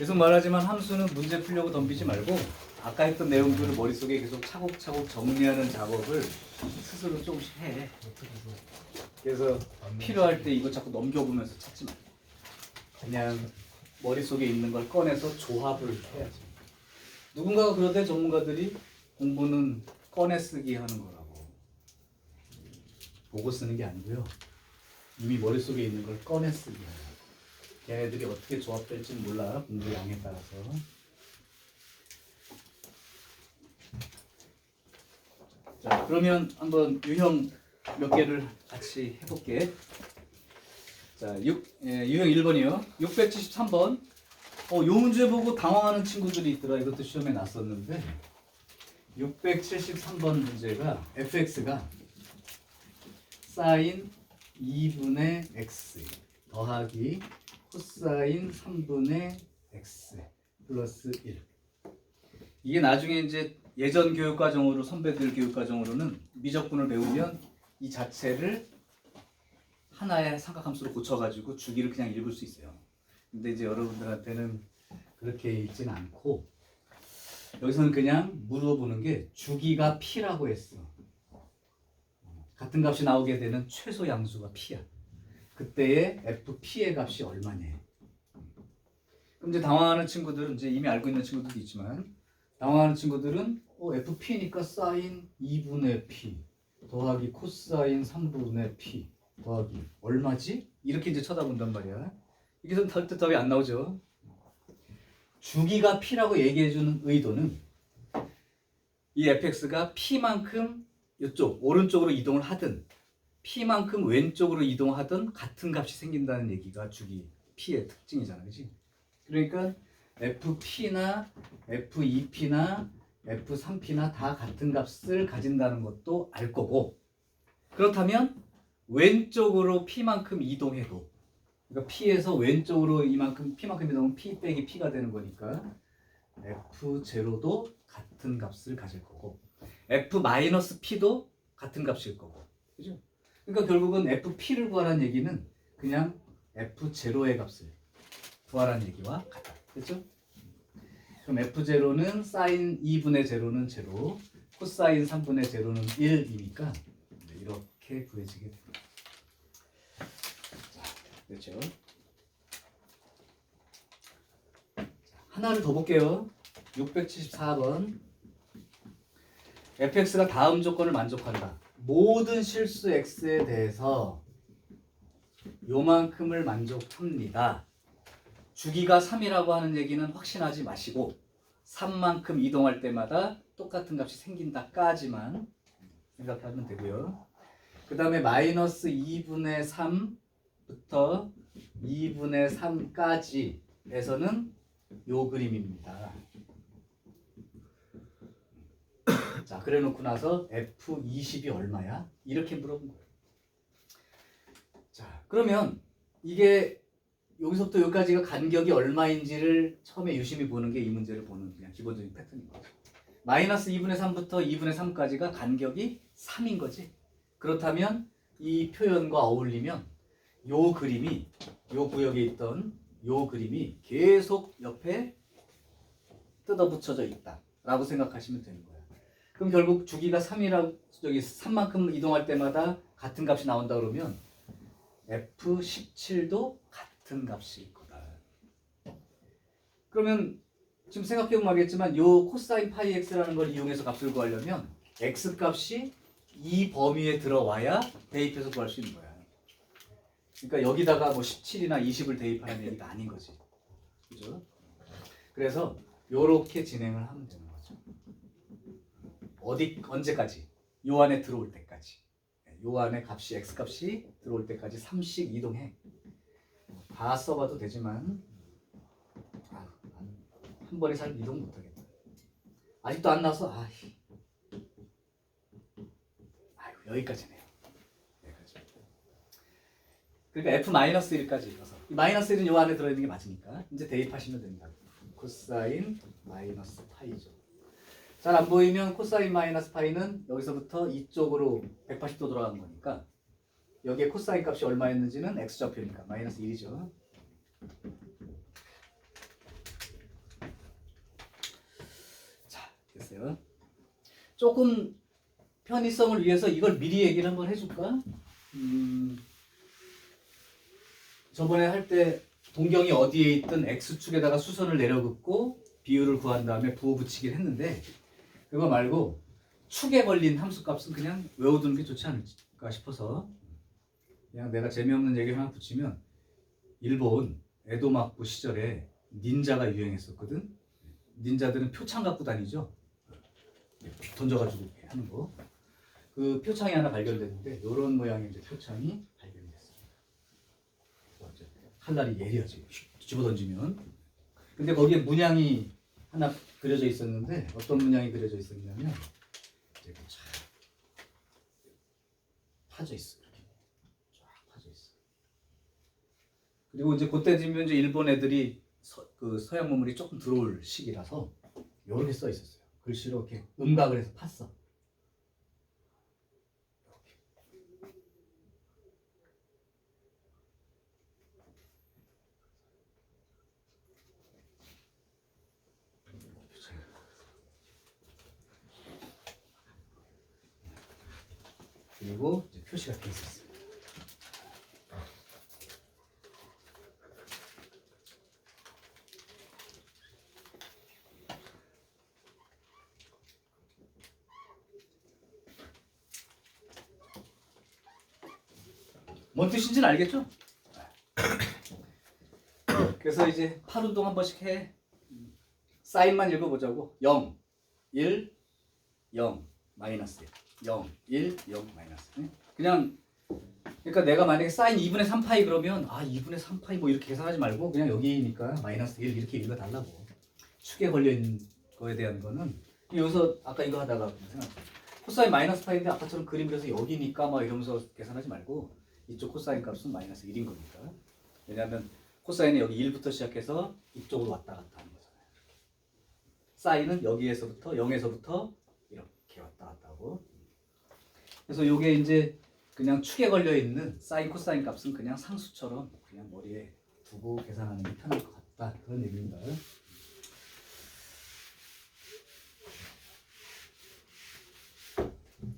계속 말하지만 함수는 문제 풀려고 덤비지 말고 아까 했던 내용들을 머릿속에 계속 차곡차곡 정리하는 작업을 스스로 조금씩 해. 그래서 필요할 때 이거 자꾸 넘겨보면서 찾지 말고 그냥 머릿속에 있는 걸 꺼내서 조합을 해야지. 누군가가 그러대 전문가들이 공부는 꺼내 쓰기 하는 거라고. 보고 쓰는 게 아니고요. 이미 머릿속에 있는 걸 꺼내 쓰기 하는 거예요. 걔네들이 어떻게 조합될지는 몰라. 공부 양에 따라서. 자, 그러면 한번 유형 몇 개를 같이 해볼게. 자, 유형 1번이요. 673번. 요 문제 보고 당황하는 친구들이 있더라. 이것도 시험에 났었는데 673번 문제가 fx가 사인 2분의 x 더하기 코사인 3분의 x 플러스 1. 이게 나중에 이제 예전 교육과정으로 선배들 교육과정으로는 미적분을 배우면 이 자체를 하나의 삼각함수로 고쳐가지고 주기를 그냥 읽을 수 있어요. 근데 이제 여러분들한테는 그렇게 읽지는 않고 여기서는 그냥 물어보는 게 주기가 p라고 했어. 같은 값이 나오게 되는 최소 양수가 p야. 그때의 fp의 값이 얼마냐. 그럼 이제 당황하는 친구들은 이제 이미 알고 있는 친구들도 있지만 당황하는 친구들은 fp니까 사인 2분의 p 더하기 코사인 3분의 p 더하기 얼마지? 이렇게 이제 쳐다본단 말이야. 이게 좀 답이 안 나오죠. 주기가 p라고 얘기해주는 의도는 이 fx가 p만큼 이쪽 오른쪽으로 이동을 하든 p만큼 왼쪽으로 이동하든 같은 값이 생긴다는 얘기가 주기 p의 특징이잖아, 그렇지? 그러니까 fp나 f2p나 f3p나 다 같은 값을 가진다는 것도 알 거고, 그렇다면 왼쪽으로 p만큼 이동해도, 그러니까 p에서 왼쪽으로 이만큼 p만큼 이동하면 p 빼기 p가 되는 거니까 f0도 같은 값을 가질 거고 f-p도 같은 값일 거고, 그죠? 그러니까 결국은 fp를 구하라는 얘기는 그냥 f0의 값을 구하라는 얘기와 같다. 그렇죠? 그럼 f0는 사인 2분의 0는 0, 코사인 3분의 0는 1이니까 이렇게 구해지게 됩니다. 자, 그렇죠? 하나를 더 볼게요. 674번. fx가 다음 조건을 만족한다. 모든 실수 x에 대해서 요만큼을 만족합니다. 주기가 3이라고 하는 얘기는 확신하지 마시고 3만큼 이동할 때마다 똑같은 값이 생긴다까지만 생각하면 되고요. 그 다음에 마이너스 2분의 3부터 2분의 3까지에서는 요 그림입니다. 자, 그래 놓고 나서 F20이 얼마야? 이렇게 물어본 거예요. 자, 그러면 이게 여기서부터 여기까지가 간격이 얼마인지를 처음에 유심히 보는 게 이 문제를 보는 그냥 기본적인 패턴인 거죠. 마이너스 2분의 3부터 2분의 3까지가 간격이 3인 거지. 그렇다면 이 표현과 어울리면 요 그림이, 요 구역에 있던 요 그림이 계속 옆에 뜯어 붙여져 있다 라고 생각하시면 되는 거예요. 그럼 결국 주기가 3이라고, 3만큼 이동할 때마다 같은 값이 나온다 그러면 F17도 같은 값일 거다. 그러면 지금 생각해보면 알겠지만 요 코사인 파이 x라는 걸 이용해서 값을 구하려면 x 값이 이 범위에 들어와야 대입해서 구할 수 있는 거야. 그러니까 여기다가 뭐 17이나 20을 대입하는 얘기가 아닌 거지. 그죠? 그래서 요렇게 진행을 하면 되는 거죠. 언제까지? 요 안에 들어올 때까지. 요 안에 값이, x 값이 들어올 때까지 3씩 이동해. 다 써봐도 되지만 한 번에 잘 이동 못하겠다. 아직도 안 나서 여기까지네요. 여기까지. 그러니까 f-1까지 읽어서 이 마이너스 1은 요 안에 들어있는 게 맞으니까 이제 대입하시면 됩니다. 코사인 마이너스 파이죠. 잘 안 보이면 코사인 마이너스 파이는 여기서부터 이쪽으로 180도 돌아간 거니까 여기에 코사인 값이 얼마였는지는 x좌표니까 마이너스 1이죠. 됐어요. 조금 편의성을 위해서 이걸 미리 얘기를 한번 해줄까? 저번에 할 때 동경이 어디에 있든 x축에다가 수선을 내려긋고 비율을 구한 다음에 부호 붙이긴 했는데 그거 말고 축에 걸린 함수값은 그냥 외워두는 게 좋지 않을까 싶어서 그냥 내가 재미없는 얘기 하나 붙이면 일본 에도막부 시절에 닌자가 유행했었거든. 닌자들은 표창 갖고 다니죠. 던져가지고 이렇게 하는 거. 그 표창이 하나 발견됐는데 이런 모양의 이제 표창이 발견됐어요. 칼날이 예리하지. 집어 던지면. 근데 거기에 문양이 하나 그려져 있었는데 어떤 문양이 그려져 있었냐면 이제 쫙 파져 있어. 이렇게 쫙 파져 있어. 그리고 이제 그때 되면 이제 일본 애들이 그 서양 문물이 조금 들어올 시기라서 이렇게 써 있었어요. 글씨로 이렇게 음각을 해서 팠어. 그리고 이제 표시가 돼 있었어요. 뭔 뜻인지는 알겠죠? 그래서 이제 8운동 한 번씩 해. 사인만 읽어보자고. 0, 1, 0, 마이너스 0, 1, 0, 마이너스. 그냥 그러니까 내가 만약에 사인 2분의 3파이 그러면 2분의 3파이 뭐 이렇게 계산하지 말고 그냥 여기니까 마이너스 1 이렇게 읽어달라고. 축에 걸려있는 거에 대한 거는 여기서 아까 이거 하다가 코사인 마이너스 파인데 아까처럼 그림 그려서 여기니까 막 이러면서 계산하지 말고 이쪽 코사인 값은 마이너스 1인 거니까. 왜냐하면 코사인이 여기 1부터 시작해서 이쪽으로 왔다 갔다 하는 거잖아요. 이렇게. 사인은 여기에서부터 0에서부터 이렇게 왔다 갔다 하고. 그래서 이게 이제 그냥 축에 걸려 있는 사인 코사인 값은 그냥 상수처럼 그냥 머리에 두고 계산하는 게 편할 것 같다. 그런 얘기입니다.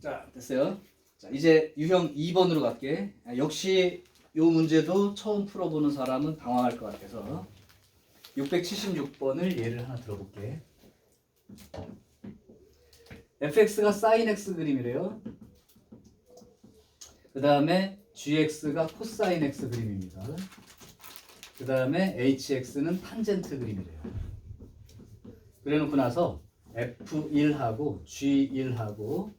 자, 됐어요. 자, 이제 유형 2번으로 갈게. 역시 이 문제도 처음 풀어보는 사람은 당황할 것 같아서 676번을 예를 하나 들어볼게. fx가 sin x 그림이래요. 그 다음에 gx가 코사인 x 그림입니다. 그 다음에 hx는 탄젠트 그림이래요. 그래놓고 나서 f1하고 g1하고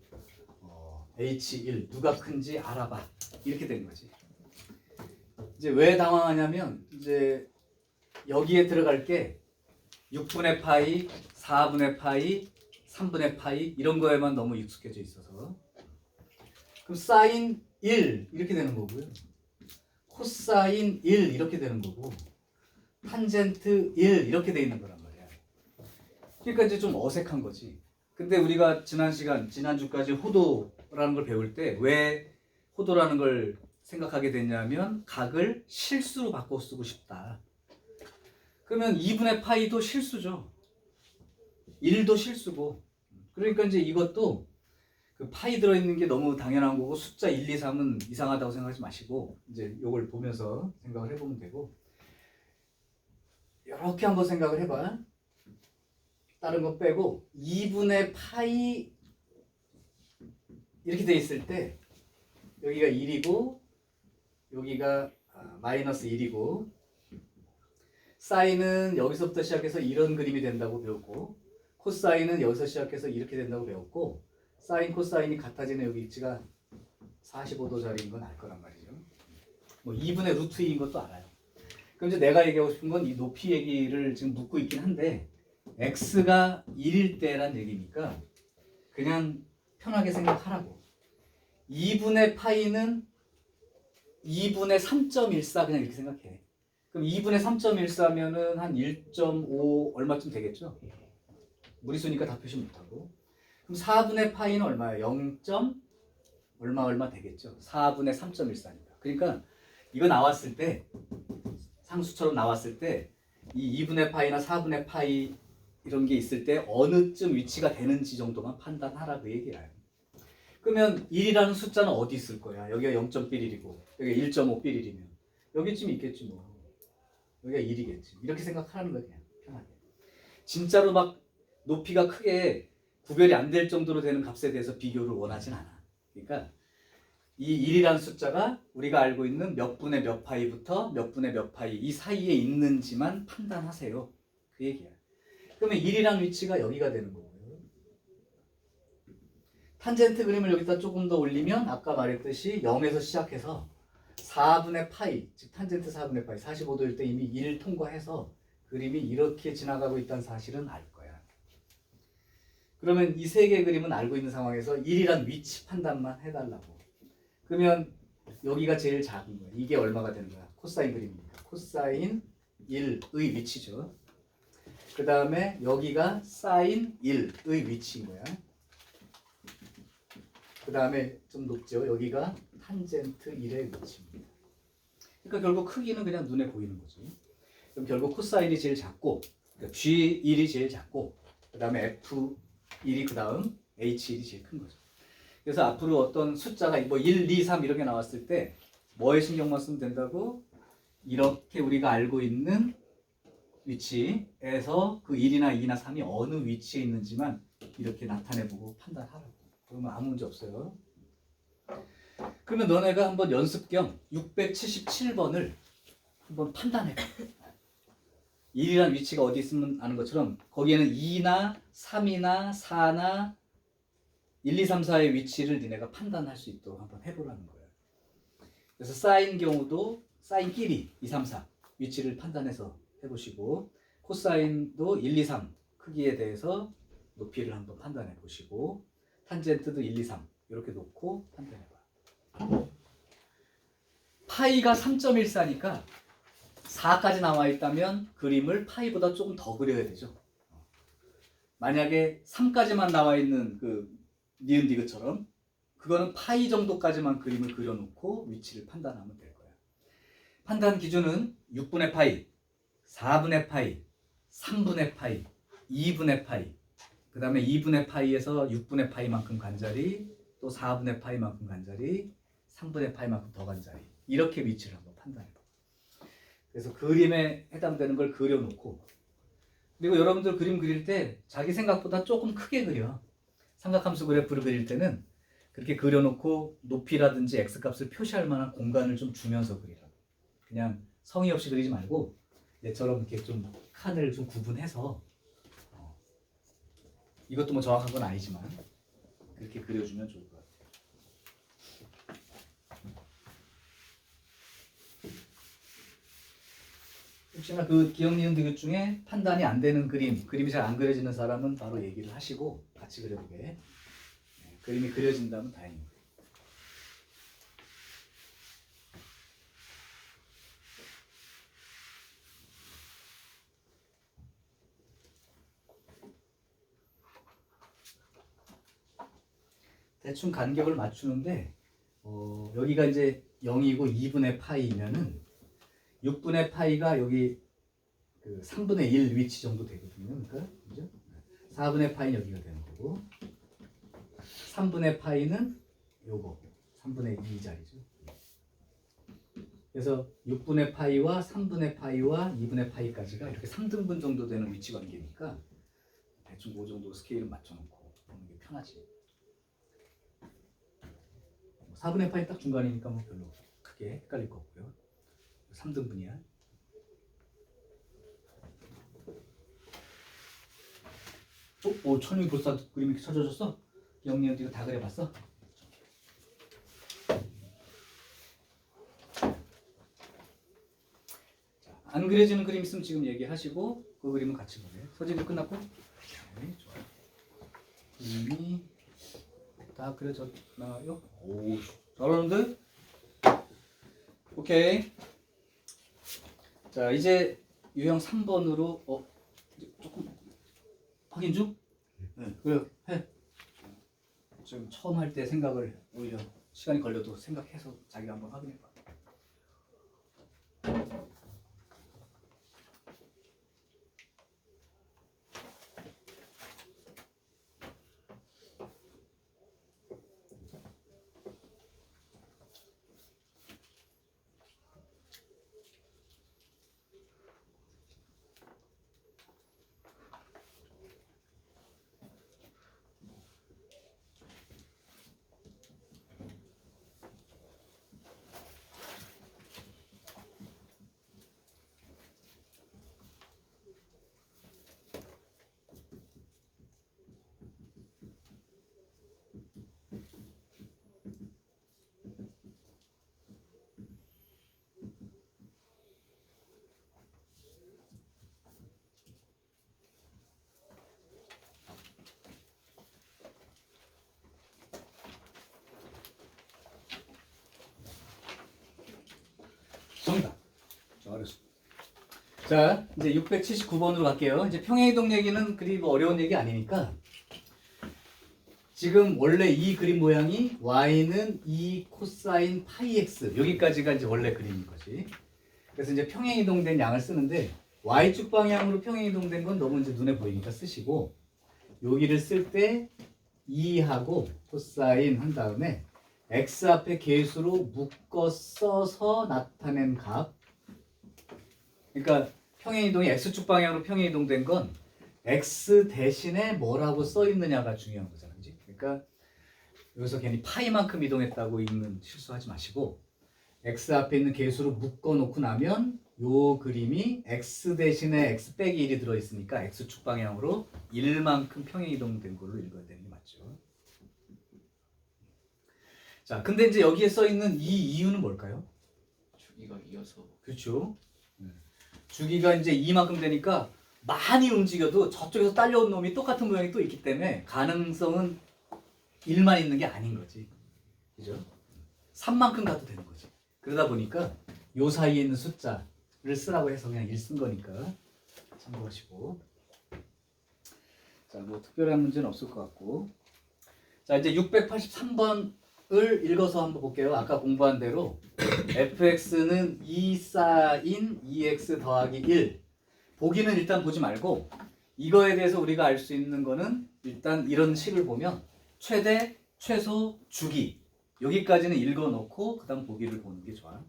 h1 누가 큰지 알아봐. 이렇게 된 거지. 이제 왜 당황하냐면 이제 여기에 들어갈 게 6분의 파이, 4분의 파이, 3분의 파이 이런 거에만 너무 익숙해져 있어서 그럼 사인 1 이렇게 되는 거고요. 코사인 1 이렇게 되는 거고 탄젠트 1 이렇게 돼 있는 거란 말이야. 그러니까 이제 좀 어색한 거지. 근데 우리가 지난주까지 호도라는 걸 배울 때 왜 호도라는 걸 생각하게 됐냐면 각을 실수로 바꿔 쓰고 싶다. 그러면 2분의 파이도 실수죠. 1도 실수고. 그러니까 이제 이것도 그 파이 들어있는 게 너무 당연한 거고 숫자 1, 2, 3은 이상하다고 생각하지 마시고 이제 이걸 보면서 생각을 해보면 되고 이렇게 한번 생각을 해봐. 다른 거 빼고 2분의 파이 이렇게 돼 있을 때 여기가 1이고 여기가 마이너스 1이고 사인은 여기서부터 시작해서 이런 그림이 된다고 배웠고 코사인은 여기서 시작해서 이렇게 된다고 배웠고 사인 코사인이 같아지는 여기 위치가 45도짜리인 건 알 거란 말이죠. 뭐 2분의 루트 2인 것도 알아요. 그럼 이제 내가 얘기하고 싶은 건 이 높이 얘기를 지금 묻고 있긴 한데 x가 1일 때란 얘기니까 그냥 편하게 생각하라고. 2분의 파이는 2분의 3.14 그냥 이렇게 생각해. 그럼 2분의 3.14면은 한 1.5 얼마쯤 되겠죠? 무리수니까 다 표시 못하고. 그럼 4분의 파이는 얼마예요? 0. 얼마 되겠죠? 4분의 3.14니까. 그러니까 이거 나왔을 때 상수처럼 나왔을 때 이 2분의 파이나 4분의 파이 이런 게 있을 때 어느쯤 위치가 되는지 정도만 판단하라 그 얘기야. 그러면 1이라는 숫자는 어디 있을 거야? 여기가 0.1이고 여기가 1.5빌이면 여기쯤 있겠지 뭐. 여기가 1이겠지. 이렇게 생각하는 거야 그냥 편하게. 진짜로 막 높이가 크게 구별이 안 될 정도로 되는 값에 대해서 비교를 원하진 않아. 그러니까 이 1이라는 숫자가 우리가 알고 있는 몇 분의 몇 파이부터 몇 분의 몇 파이 이 사이에 있는지만 판단하세요. 그 얘기야. 그러면 1이라는 위치가 여기가 되는 거고요. 탄젠트 그림을 여기다 조금 더 올리면 아까 말했듯이 0에서 시작해서 4분의 파이, 즉 탄젠트 4분의 파이 45도일 때 이미 1 통과해서 그림이 이렇게 지나가고 있다는 사실은 알 거야. 그러면 이 세 개의 그림은 알고 있는 상황에서 1이란 위치 판단만 해달라고. 그러면 여기가 제일 작은 거야. 이게 얼마가 되는 거야? 코사인 그림이니까. 코사인 1의 위치죠. 그 다음에 여기가 사인 1의 위치인 거야. 그 다음에 좀 높죠. 여기가 탄젠트 1의 위치입니다. 그러니까 결국 크기는 그냥 눈에 보이는 거지. 그럼 결국 코사인이 제일 작고 그러니까 G1이 제일 작고 그 다음에 F1이 그 다음 H1이 제일 큰 거죠. 그래서 앞으로 어떤 숫자가 뭐 1, 2, 3 이렇게 나왔을 때 뭐에 신경만 쓰면 된다고? 이렇게 우리가 알고 있는 위치에서 그 1이나 2나 3이 어느 위치에 있는지만 이렇게 나타내보고 판단하라고. 그러면 아무 문제 없어요. 그러면 너네가 한번 연습 겸 677번을 한번 판단해봐. 1이란 위치가 어디 있으면 아는 것처럼 거기에는 2나 3이나 4나 1, 2, 3, 4의 위치를 니네가 판단할 수 있도록 한번 해보라는 거예요. 그래서 사인 경우도 사인끼리 2, 3, 4 위치를 판단해서 해보시고 코사인도 1, 2, 3 크기에 대해서 높이를 한번 판단해 보시고 탄젠트도 1, 2, 3 이렇게 놓고 판단해봐. 파이가 3.14니까 4까지 나와 있다면 그림을 파이보다 조금 더 그려야 되죠. 만약에 3까지만 나와 있는 그 니은 디귿처럼 그거는 파이 정도까지만 그림을 그려놓고 위치를 판단하면 될 거야. 판단 기준은 6분의 파이, 4분의 파이, 3분의 파이, 2분의 파이, 그 다음에 2분의 파이에서 6분의 파이만큼 간자리, 또 4분의 파이만큼 간자리, 3분의 파이만큼 더 간자리 이렇게 위치를 한번 판단해봐. 그래서 그림에 해당되는 걸 그려놓고 그리고 여러분들 그림 그릴 때 자기 생각보다 조금 크게 그려. 삼각함수 그래프를 그릴 때는 그렇게 그려놓고 높이라든지 x값을 표시할 만한 공간을 좀 주면서 그리라. 그냥 성의 없이 그리지 말고 얘처럼 이렇게 좀 칸을 좀 구분해서 이것도 뭐 정확한 건 아니지만 그렇게 그려주면 좋을 것 같아요. 혹시나 그 기억 니은 디귿 중에 판단이 안 되는 그림이 잘 안 그려지는 사람은 바로 얘기를 하시고 같이 그려보게. 그림이 그려진다면 다행입니다. 대충 간격을 맞추는데 여기가 이제 0이고 2분의 파이면은 6분의 파이가 여기 그 3분의 1 위치 정도 되거든요. 그러니까 그죠? 4분의 파이는 여기가 되는 거고 3분의 파이는 요거 3분의 2 자리죠. 그래서 6분의 파이와 3분의 파이와 2분의 파이까지가 이렇게 3등분 정도 되는 위치 관계니까 대충 그 정도 스케일을 맞춰놓고 보는 게 편하지. 4분의 파이 딱 중간이니까 뭐 별로 크게 헷갈릴 거 없고요. 3등분이야. 천이 벌써 그림이 쳐져졌어? 영리한테 이거 다 그려봤어? 자, 안 그려지는 그림 있으면 지금 얘기하시고 그 그림은 같이 보세요. 서진도 끝났고? 네, 좋아요. 그림이 다 그려졌나요? 오, 잘하는데? 오케이. 자, 이제 유형 3번으로 조금 확인 중? 네, 그래, 해. 지금 처음 할 때 생각을 오히려 시간이 걸려도 생각해서 자기가 한번 확인해봐. 자, 이제 679번으로 갈게요. 이제 평행이동 얘기는 그리 뭐 어려운 얘기 아니니까 지금 원래 이 그림 모양이 y는 2 코사인 파이 x 여기까지가 이제 원래 그림인 거지. 그래서 이제 평행이동된 양을 쓰는데 y축 방향으로 평행이동된 건 너무 이제 눈에 보이니까 쓰시고 여기를 쓸 때 2하고 코사인 한 다음에 x 앞에 계수로 묶어 써서 나타낸 값. 그러니까 평행이동이 x축 방향으로 평행이동된 건 x 대신에 뭐라고 써 있느냐가 중요한 거잖아. 그지? 그러니까 여기서 괜히 파이만큼 이동했다고 읽는 실수하지 마시고 x 앞에 있는 계수로 묶어 놓고 나면 요 그림이 x 대신에 x 빼기 1이 들어있으니까 x축 방향으로 1만큼 평행이동된 걸로 읽어야 되는 게 맞죠. 자, 근데 이제 여기에 써 있는 이 이유는 뭘까요? 주기가 이어서. 그렇죠. 주기가 이제 2만큼 되니까 많이 움직여도 저쪽에서 딸려온 놈이 똑같은 모양이 또 있기 때문에 가능성은 1만 있는 게 아닌 거지. 그죠? 3만큼 가도 되는 거지. 그러다 보니까 요 사이에 있는 숫자를 쓰라고 해서 그냥 1 쓴 거니까 참고하시고. 자, 뭐 특별한 문제는 없을 것 같고. 자, 이제 683번을 읽어서 한번 볼게요. 아까 공부한 대로 fx는 2 사인 2x 더하기 1. 보기는 일단 보지 말고 이거에 대해서 우리가 알 수 있는 거는 일단 이런 식을 보면 최대, 최소, 주기 여기까지는 읽어놓고 그 다음 보기를 보는 게 좋아.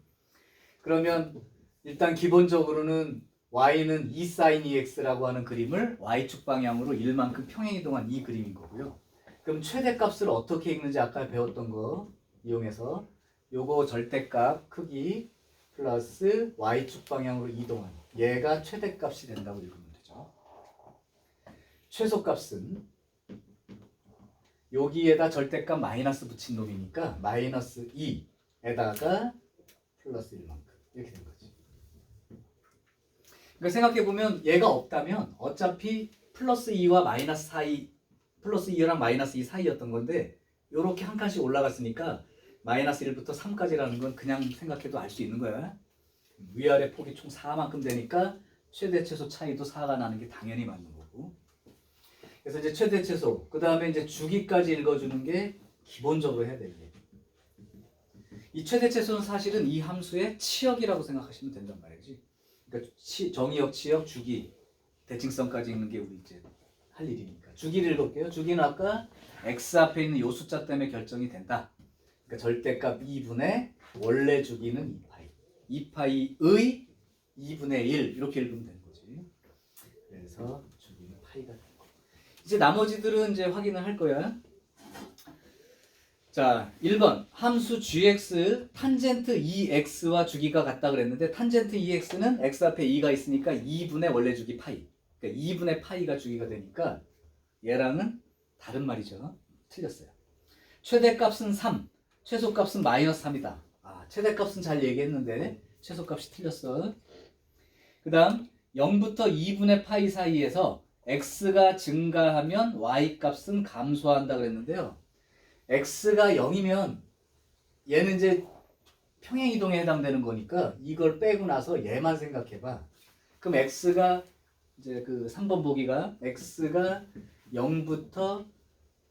그러면 일단 기본적으로는 y는 2 sin 2x라고 하는 그림을 y축 방향으로 1만큼 평행이동한 이 그림인 거고요. 그럼 최대값을 어떻게 읽는지 아까 배웠던 거 이용해서 요거 절대값 크기 플러스 y축 방향으로 이동한 얘가 최대값이 된다고 읽으면 되죠. 최소값은 여기에다 절대값 마이너스 붙인 놈이니까 마이너스 2에다가 플러스 1만큼 이렇게 된 거지. 그러니까 생각해보면 얘가 없다면 어차피 플러스 2와 마이너스 사이 플러스 2랑 마이너스 2 사이였던 건데 요렇게 한 칸씩 올라갔으니까 마이너스 1부터 3까지라는 건 그냥 생각해도 알 수 있는 거야. 위아래 폭이 총 4만큼 되니까 최대 최소 차이도 4가 나는 게 당연히 맞는 거고. 그래서 이제 최대 최소 그 다음에 이제 주기까지 읽어주는 게 기본적으로 해야 되는 게. 이 최대 최소는 사실은 이 함수의 치역이라고 생각하시면 된단 말이지. 그러니까 정의역, 치역, 주기, 대칭성까지 읽는 게 우리 이제 할 일이니까. 주기를 읽을게요. 주기는 아까 x 앞에 있는 요 숫자 때문에 결정이 된다. 그러니까 절대값 2분의 원래 주기는 2파이. 2파이의 2분의 1 이렇게 읽으면 되는 거지. 그래서 주기는 파이가 되는 거. 이제 나머지들은 이제 확인을 할 거야. 자, 1번 함수 gx 탄젠트 2x와 주기가 같다 그랬는데 탄젠트 2x는 x 앞에 2가 있으니까 2분의 원래 주기 파이. 그러니까 2분의 파이가 주기가 되니까 얘랑은 다른 말이죠. 틀렸어요. 최대값은 3, 최소값은 마이너스 3이다. 아, 최대값은 잘 얘기했는데 최소값이 틀렸어. 그 다음 0부터 2분의 파이 사이에서 x가 증가하면 y값은 감소한다 그랬는데요. x가 0이면 얘는 이제 평행이동에 해당되는 거니까 이걸 빼고 나서 얘만 생각해봐. 그럼 x가 이제 그 3번 보기가 x가 0부터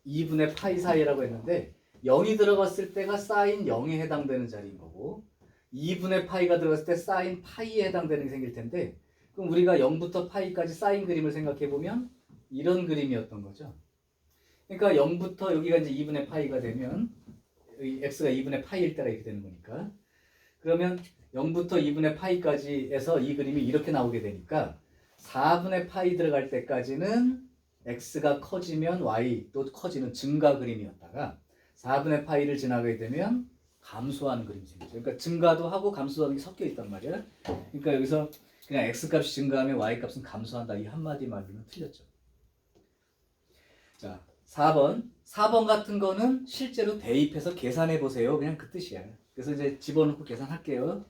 2분의 파이 사이라고 했는데 0이 들어갔을 때가 사인 0에 해당되는 자리인 거고 2분의 파이가 들어갔을 때 사인 파이에 해당되는 게 생길 텐데 그럼 우리가 0부터 파이까지 사인 그림을 생각해 보면 이런 그림이었던 거죠. 그러니까 0부터 여기가 이제 2분의 파이가 되면 x가 2분의 파이일 때가 이렇게 되는 거니까 그러면 0부터 2분의 파이까지 해서 이 그림이 이렇게 나오게 되니까 4분의 파이 들어갈 때까지는 x가 커지면 y도 커지는 증가 그림이었다가 4분의 파이를 지나가게 되면 감소하는 그림이 생기죠. 그러니까 증가도 하고 감소하는 게 섞여 있단 말이야. 그러니까 여기서 그냥 x값이 증가하면 y값은 감소한다. 이 한마디 말로는 틀렸죠. 자, 4번 같은 거는 실제로 대입해서 계산해 보세요. 그냥 그 뜻이야. 그래서 이제 집어넣고 계산할게요.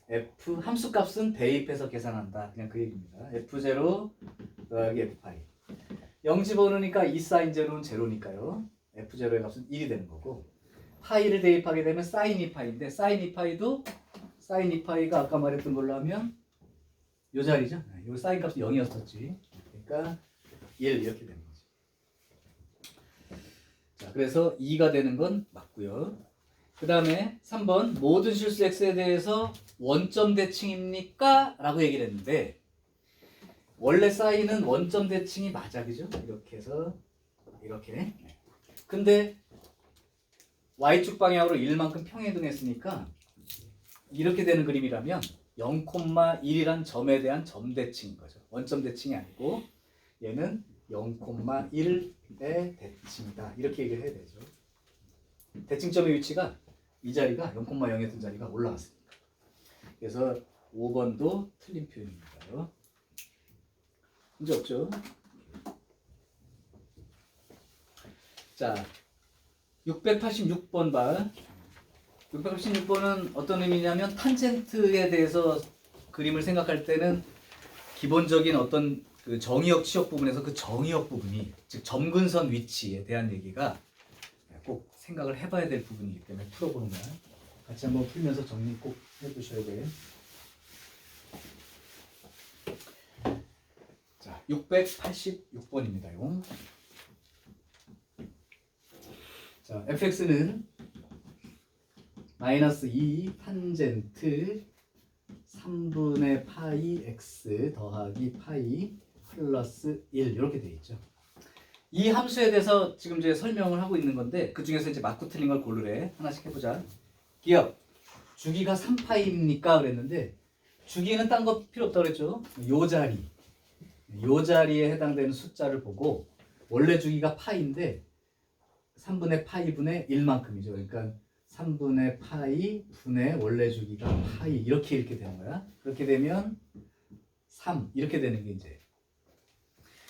f 함수값은 대입해서 계산한다. 그냥 그 얘기입니다. f0 더하기 f파이 0 집어넣으니까 2 사인 제로는 제로니까요. f0의 값은 1이 되는 거고 파이를 대입하게 되면 사인 2파이인데 사인 2파이도 사인 2파이가 아까 말했던 걸로 하면 요 자리죠. 요 사인 값이 0이었었지. 그러니까 1 이렇게 되는 거죠. 자, 그래서 2가 되는 건 맞고요. 그 다음에 3번 모든 실수 x에 대해서 원점 대칭입니까? 라고 얘기를 했는데 원래 사인은 원점 대칭이 맞아, 그죠? 이렇게 해서 이렇게. 근데 y축 방향으로 1만큼 평행이동했으니까 이렇게 되는 그림이라면 0,1이란 점에 대한 점 대칭인 거죠. 원점 대칭이 아니고 얘는 0,1의 대칭이다. 이렇게 얘기를 해야 되죠. 대칭점의 위치가 이 자리가 0,0이었던 자리가 올라갔으니까. 그래서 5번도 틀린 표현입니다요. 문제 없죠? 자, 686번 봐. 686번은 어떤 의미냐면 탄젠트에 대해서 그림을 생각할 때는 기본적인 어떤 그 정의역 치역 부분에서 그 정의역 부분이 즉 점근선 위치에 대한 얘기가 꼭 생각을 해봐야 될 부분이기 때문에 풀어보는 거야. 같이 한번 풀면서 정리 꼭 해두셔야 돼. 자, 686번입니다요. 자, fx는 마이너스 2 탄젠트 3분의 파이 x 더하기 파이 플러스 1 이렇게 되어 있죠. 이 함수에 대해서 지금 이제 설명을 하고 있는 건데 그 중에서 이제 맞고 틀린 걸 고르래. 하나씩 해보자. 기억 주기가 3파이입니까? 그랬는데 주기는 딴 거 필요 없다고 그랬죠. 요 자리에 해당되는 숫자를 보고 원래 주기가 파이인데 3분의 파이 분의 1만큼이죠. 그러니까 3분의 파이 분의 원래 주기가 파이 이렇게 되는 거야. 그렇게 되면 3 이렇게 되는 게 이제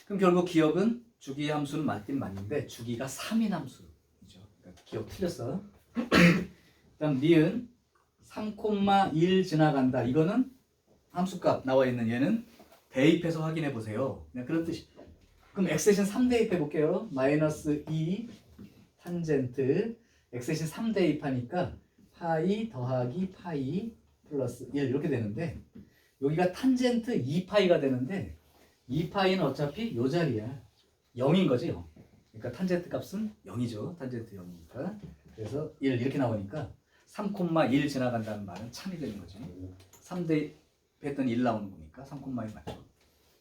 그럼 결국 기억은 주기 함수는 맞긴 맞는데 주기가 3인 함수이죠. 그러니까 기억 틀렸어. 그다음 니은 3,1 지나간다. 이거는 함수값 나와 있는 얘는 대입해서 확인해 보세요. 그냥 그런 뜻이. 그럼 x 대신 3 대입해 볼게요. 마이너스 2 탄젠트 x 대신 3 대입하니까 파이 더하기 파이 플러스 1 이렇게 되는데 여기가 탄젠트 2파이가 되는데 2파이는 어차피 요 자리야. 0인 거지 0. 그러니까 탄젠트 값은 0이죠. 탄젠트 0이니까. 그래서 1 이렇게 나오니까 3,1 지나간다는 말은 참이 되는 거지. 3 대입했더니 1 나오는 거니까 3,1 맞죠.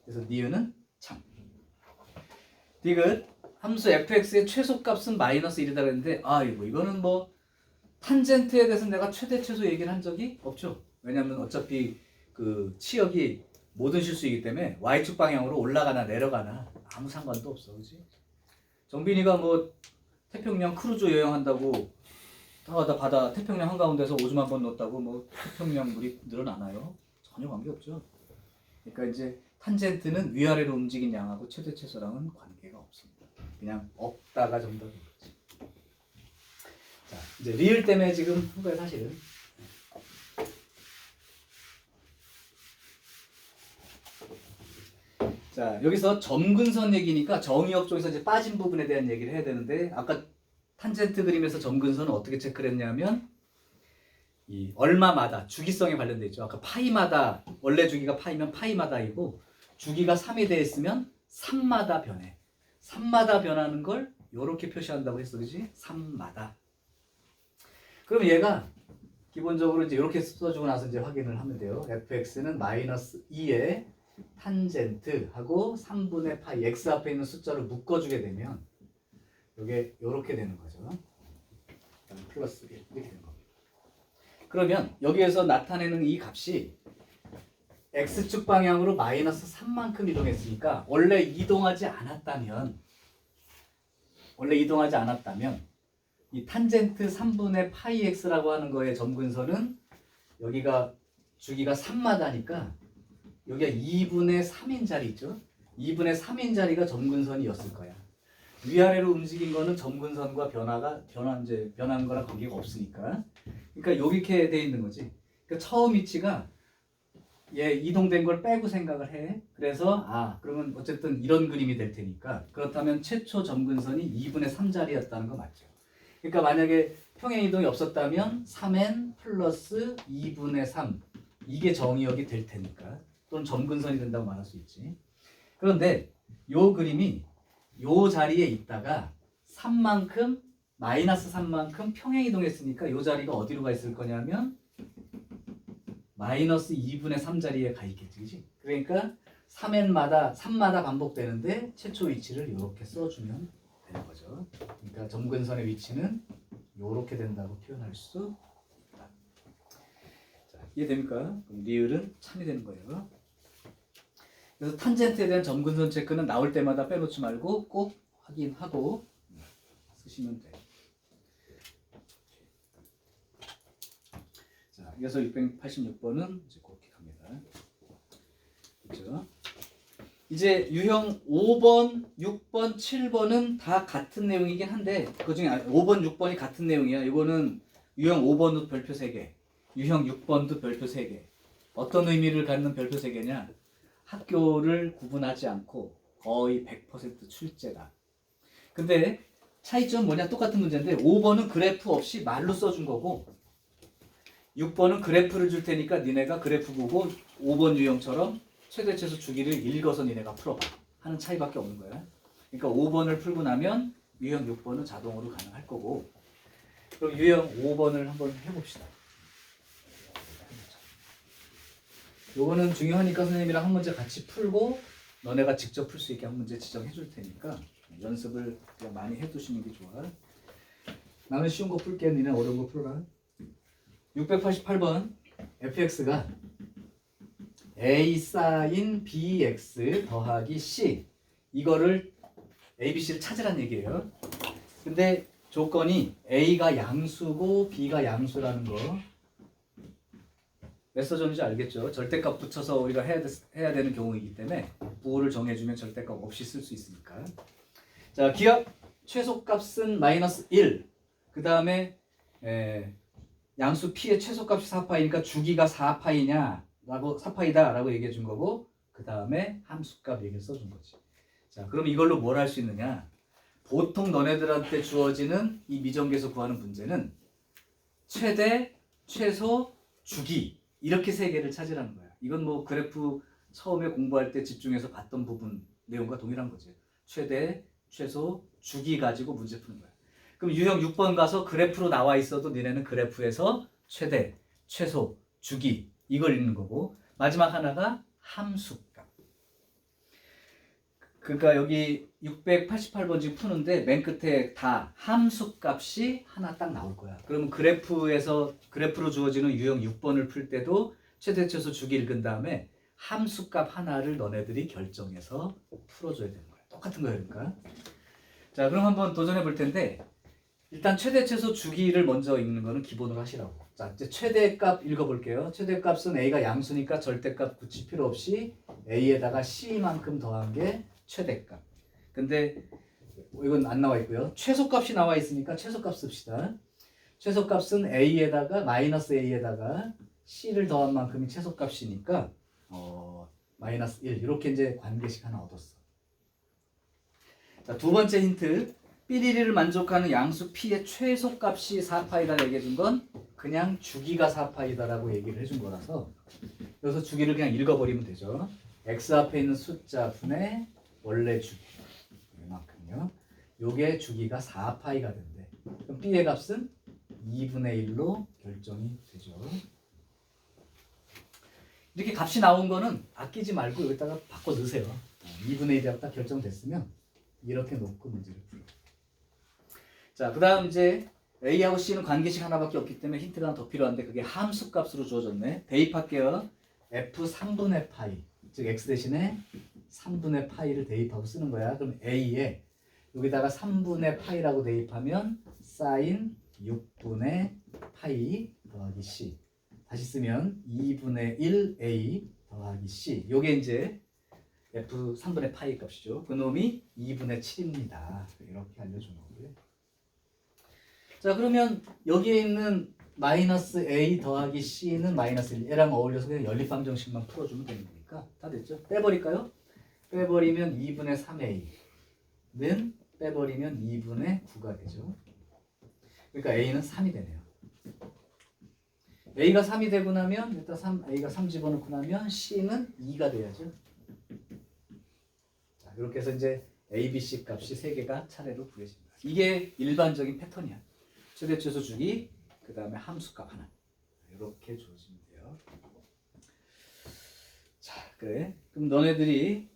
그래서 니은은 참. 디귿 함수 fx의 최소값은 마이너스 1이다 그랬는데 아이고 이거는 뭐 탄젠트에 대해서 내가 최대 최소 얘기를 한 적이 없죠. 왜냐하면 어차피 그 치역이 모든 실수이기 때문에 y축 방향으로 올라가나 내려가나 아무 상관도 없어. 그렇지? 정빈이가 뭐 태평양 크루즈 여행한다고 바다 태평양 한가운데서 오줌 한 번 넣었다고 뭐 태평양 물이 늘어나나요? 전혀 관계없죠. 그러니까 이제 탄젠트는 위아래로 움직인 양하고 최대 최소랑은 관계가 없습니다. 그냥 없다가 정답인 거지. 자, 이제 리을 때문에 지금 한 거야 사실은. 자, 여기서 점근선 얘기니까 정의역 쪽에서 이제 빠진 부분에 대한 얘기를 해야 되는데 아까 탄젠트 그림에서 점근선은 어떻게 체크를 했냐면 이 얼마마다 주기성에 관련돼 있죠. 아까 파이마다 원래 주기가 파이면 파이마다이고 주기가 3이 돼 있으면 3마다 변해. 3마다 변하는 걸 이렇게 표시한다고 했어. 그지? 3마다. 그럼 얘가 기본적으로 이제 이렇게 써주고 나서 이제 확인을 하면 돼요. fx는 마이너스 2에 탄젠트 하고 3분의 파이 x 앞에 있는 숫자를 묶어주게 되면 이게 이렇게 되는 거죠. 플러스 1 이렇게 되는 겁니다. 그러면 여기에서 나타내는 이 값이 x축 방향으로 마이너스 3만큼 이동했으니까 원래 이동하지 않았다면 이 탄젠트 3분의 파이 x라고 하는 거의 점근선은 여기가 주기가 3마다니까 여기가 2분의 3인 자리 있죠? 2분의 3인 자리가 점근선이었을 거야. 위아래로 움직인 거는 점근선과 변한 거랑 관계가 없으니까. 그러니까 이렇게 돼 있는 거지. 그러니까 처음 위치가 얘 이동된 걸 빼고 생각을 해. 그래서 그러면 어쨌든 이런 그림이 될 테니까 그렇다면 최초 점근선이 2분의 3 자리였다는 거 맞죠? 그러니까 만약에 평행 이동이 없었다면 3n 플러스 2분의 3 이게 정의역이 될 테니까 또는 점근선이 된다고 말할 수 있지. 그런데 요 그림이 요 자리에 있다가 3만큼 마이너스 3만큼 평행 이동했으니까 요 자리가 어디로 가 있을 거냐면 마이너스 2분의 3 자리에 가 있겠지, 그치? 그러니까 3마다 반복되는데 최초 위치를 이렇게 써주면 되는 거죠. 그러니까 점근선의 위치는 이렇게 된다고 표현할 수 있다. 자, 이해됩니까? 그럼 리을은 참이 되는 거예요. 그래서 탄젠트에 대한 점근선 체크는 나올 때마다 빼놓지 말고 꼭 확인하고 쓰시면 돼요. 자, 그래서 686번은 이제 그렇게 갑니다. 그렇죠? 이제 유형 5번, 6번, 7번은 다 같은 내용이긴 한데 그중에 5번, 6번이 같은 내용이야. 이거는 유형 5번도 별표 3개, 유형 6번도 별표 3개. 어떤 의미를 갖는 별표 3개냐? 학교를 구분하지 않고 거의 100% 출제다. 근데 차이점 뭐냐? 똑같은 문제인데 5번은 그래프 없이 말로 써준 거고 6번은 그래프를 줄 테니까 니네가 그래프 보고 5번 유형처럼 최대 최소 주기를 읽어서 니네가 풀어봐 하는 차이밖에 없는 거야. 그러니까 5번을 풀고 나면 유형 6번은 자동으로 가능할 거고 그럼 유형 5번을 한번 해봅시다. 요거는 중요하니까 선생님이랑 한 문제 같이 풀고 너네가 직접 풀 수 있게 한 문제 지정해 줄 테니까 연습을 그냥 많이 해두시는 게 좋아. 나는 쉬운 거 풀게. 니네 어려운 거 풀어라. 688번 fx가 a sin bx 더하기 c 이거를 abc를 찾으란 얘기예요. 근데 조건이 a가 양수고 b가 양수라는 거 왜 써줬는지 알겠죠? 절대값 붙여서 우리가 해야 되는 경우이기 때문에 부호를 정해주면 절대값 없이 쓸 수 있으니까. 자, 기억 최소값은 마이너스 1. 그 다음에 양수 p의 최소값이 4파이니까 주기가 4파이다 라고 얘기해 준 거고 그 다음에 함수값 얘기를 써준 거지. 자, 그럼 이걸로 뭘 할 수 있느냐? 보통 너네들한테 주어지는 이 미정계에서 구하는 문제는 최대, 최소, 주기 이렇게 세 개를 찾으라는 거야. 이건 뭐 그래프 처음에 공부할 때 집중해서 봤던 부분 내용과 동일한 거지. 최대, 최소, 주기 가지고 문제 푸는 거야. 그럼 유형 6번 가서 그래프로 나와 있어도 니네는 그래프에서 최대, 최소, 주기 이걸 읽는 거고 마지막 하나가 함수값. 그러니까 여기 688번 지금 푸는데 맨 끝에 다 함수값이 하나 딱 나올 거야. 그러면 그래프로 주어지는 유형 6번을 풀 때도 최대, 최소, 주기 읽은 다음에 함수값 하나를 너네들이 결정해서 풀어줘야 되는 거야. 똑같은 거야, 그러니까. 자, 그럼 한번 도전해 볼 텐데 일단 최대, 최소, 주기를 먼저 읽는 거는 기본으로 하시라고. 자, 이제 최대값 읽어볼게요. 최대값은 a가 양수니까 절대값 굳이 필요 없이 a에다가 c만큼 더한 게 최대값. 근데 이건 안 나와 있고요. 최소값이 나와 있으니까 최소값 씁시다. 최소값은 a에다가 마이너스 a에다가 c를 더한 만큼이 최소값이니까 마이너스 1 이렇게 이제 관계식 하나 얻었어. 자, 두 번째 힌트. 삐리리를 만족하는 양수 p의 최소값이 4파이다 얘기해 준 건 그냥 주기가 4파이다라고 얘기를 해준 거라서 여기서 주기를 그냥 읽어버리면 되죠. x 앞에 있는 숫자 분의 원래 주기 이만큼요. 요게 주기가 4파이가 된대. 그럼 b의 값은 2분의 1로 결정이 되죠. 이렇게 값이 나온 거는 아끼지 말고 여기다가 바꿔 넣으세요. 2분의 1이라고 딱 결정됐으면 이렇게 놓고 문제를 풀어. 자, 그 다음 이제 A하고 C는 관계식 하나밖에 없기 때문에 힌트가 하나 더 필요한데 그게 함수값으로 주어졌네. 대입할게요. F 3분의 파이, 즉 X 대신에 3분의 파이를 대입하고 쓰는 거야. 그럼 A에 여기다가 3분의 파이라고 대입하면 사인 6분의 파이 더하기 C. 다시 쓰면 2분의 1 A 더하기 C. 요게 이제 F 3분의 파이 값이죠. 그놈이 2분의 7입니다. 이렇게 알려준 거고요. 자, 그러면 여기에 있는 마이너스 A 더하기 C는 마이너스 1. 얘랑 어울려서 그냥 연립방정식만 풀어주면 되는 거니까 다 됐죠? 빼버릴까요? 빼버리면 2분의 3A는 빼버리면 2분의 9가 되죠. 그러니까 A는 3이 되네요. A가 3이 되고 나면 일단 A가 3 집어넣고 나면 C는 2가 돼야죠. 자, 이렇게 해서 이제 A, B, C 값이 3개가 차례로 구해집니다. 이게 일반적인 패턴이야. 최대최소 주기, 그 다음에 함수값 하나. 이렇게 주어지면 돼요. 자, 그래. 그럼 너네들이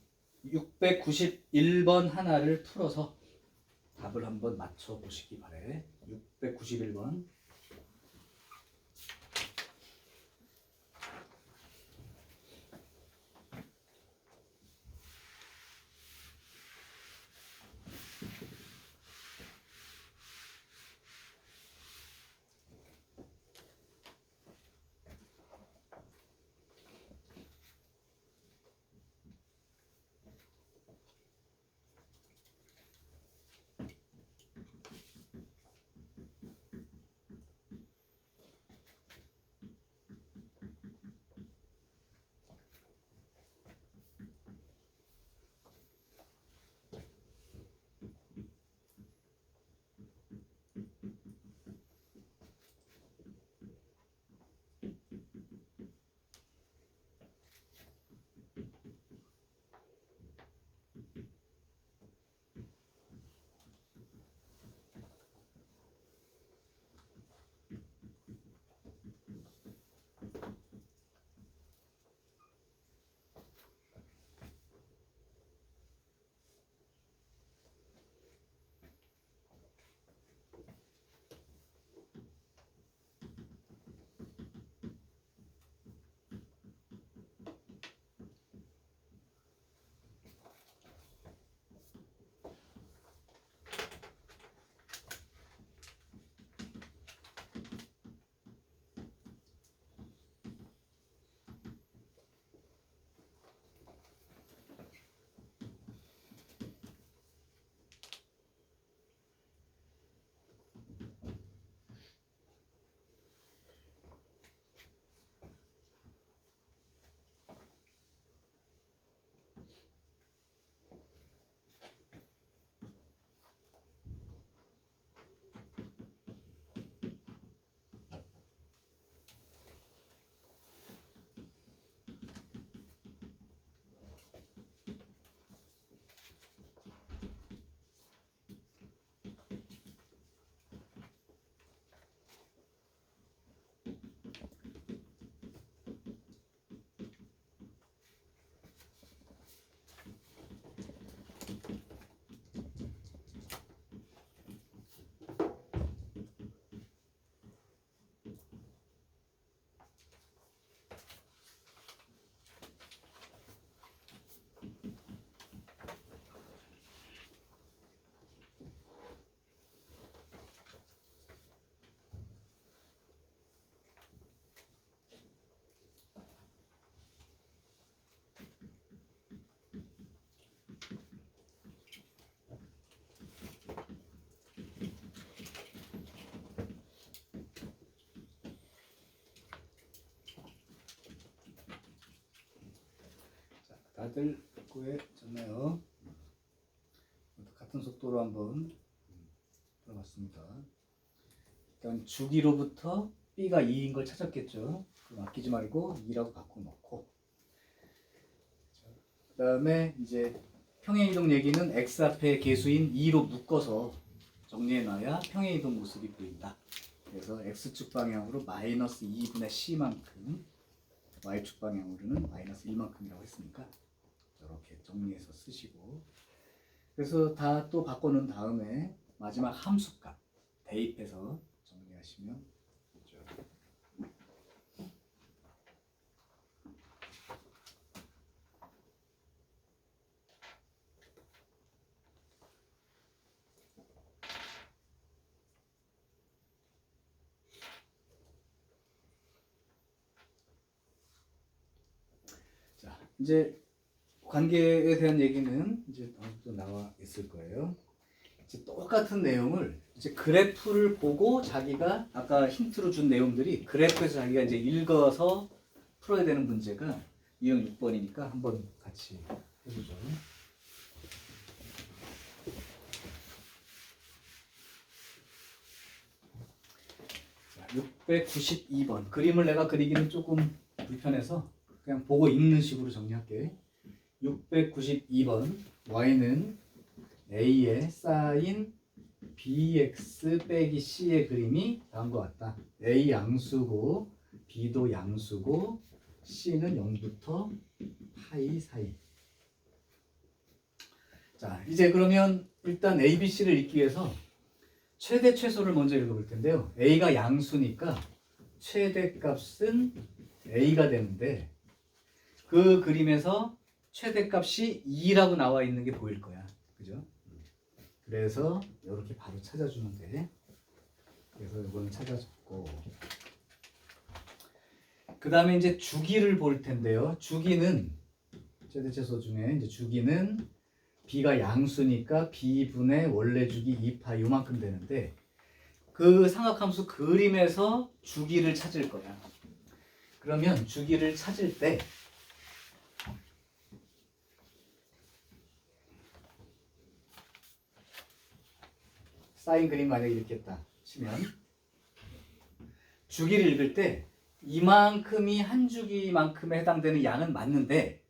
691번 하나를 풀어서 답을 한번 맞춰보시기 바래. 691번. 다들 구해졌나요? 같은 속도로 한번 들어봤습니다. 일단 주기로부터 B가 2인 걸 찾았겠죠. 그럼 아끼지 말고 2라고 바꿔놓고, 그 다음에 이제 평행이동 얘기는 X 앞에 개수인 2로 묶어서 정리해놔야 평행이동 모습이 보인다. 그래서 X축 방향으로 마이너스 2분의 C만큼, Y축 방향으로는 마이너스 1만큼이라고 했으니까 이렇게 정리해서 쓰시고, 그래서 다 또 바꿔놓은 다음에 마지막 함수값 대입해서 정리하시면 되죠. 자, 이제 관계에 대한 얘기는 이제 또 나와 있을 거예요. 이제 똑같은 내용을 이제 그래프를 보고 자기가 아까 힌트로 준 내용들이 그래프에서 자기가 이제 읽어서 풀어야 되는 문제가 유형 6번이니까 한번 같이 해보죠. 자, 692번. 그림을 내가 그리기는 조금 불편해서 그냥 보고 읽는 식으로 정리할게. 692번. y는 a의 사인 bx 빼기 c의 그림이 다음과 같다. a 양수고 b도 양수고 c는 0부터 파이 사이. 자, 이제 그러면 일단 a, b, c를 읽기 위해서 최대 최소를 먼저 읽어볼 텐데요. a가 양수니까 최대값은 a가 되는데 그 그림에서 최대값이 2라고 나와 있는 게 보일 거야. 그죠? 그래서 이렇게 바로 찾아주면 돼. 그래서 이거는 찾아줬고 그 다음에 이제 주기를 볼 텐데요. 주기는 최대 최소 중에 이제 주기는 b가 양수니까 b분의 원래 주기 2파 요만큼 되는데 그 삼각함수 그림에서 주기를 찾을 거야. 그러면 주기를 찾을 때 사인 그림 만약에 이렇게 했다 치면 주기를 읽을 때 이만큼이 한 주기만큼에 해당되는 양은 맞는데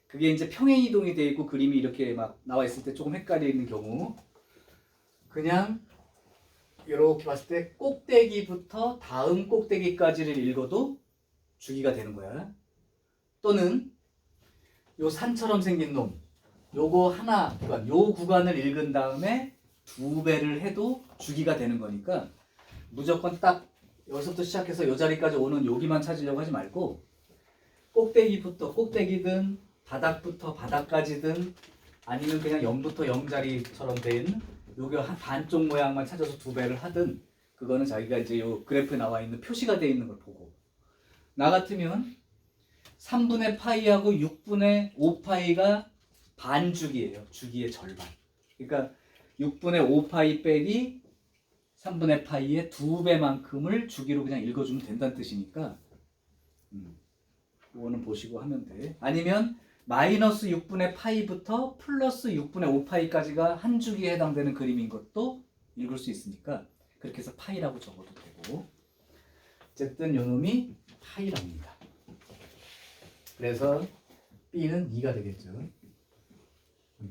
그게 이제 평행 이동이 되어 있고 그림이 이렇게 막 나와 있을 때 조금 헷갈리는 경우 그냥 이렇게 봤을 때 꼭대기부터 다음 꼭대기까지를 읽어도 주기가 되는 거야. 또는 요 산처럼 생긴 놈 요거 하나 구간 요 구간을 읽은 다음에 2배를 해도 주기가 되는 거니까 무조건 딱 여기서부터 시작해서 요 자리까지 오는 여기만 찾으려고 하지 말고 꼭대기부터 꼭대기든 바닥부터 바닥까지든 아니면 그냥 0부터 0자리처럼 된 요게 한 반쪽 모양만 찾아서 2배를 하든 그거는 자기가 이제 요 그래프에 나와 있는 표시가 되어 있는 걸 보고 나 같으면 3분의 파이하고 6분의 5파이가 반주기예요. 주기의 절반. 그러니까 6분의 5파이 빼기 3분의 파이의 2배만큼을 주기로 그냥 읽어주면 된다는 뜻이니까 그거는 보시고 하면 돼. 아니면 마이너스 6분의 파이부터 플러스 6분의 5파이까지가 한 주기에 해당되는 그림인 것도 읽을 수 있으니까 그렇게 해서 파이라고 적어도 되고 어쨌든 요놈이 파이랍니다. 그래서 B는 2가 되겠죠.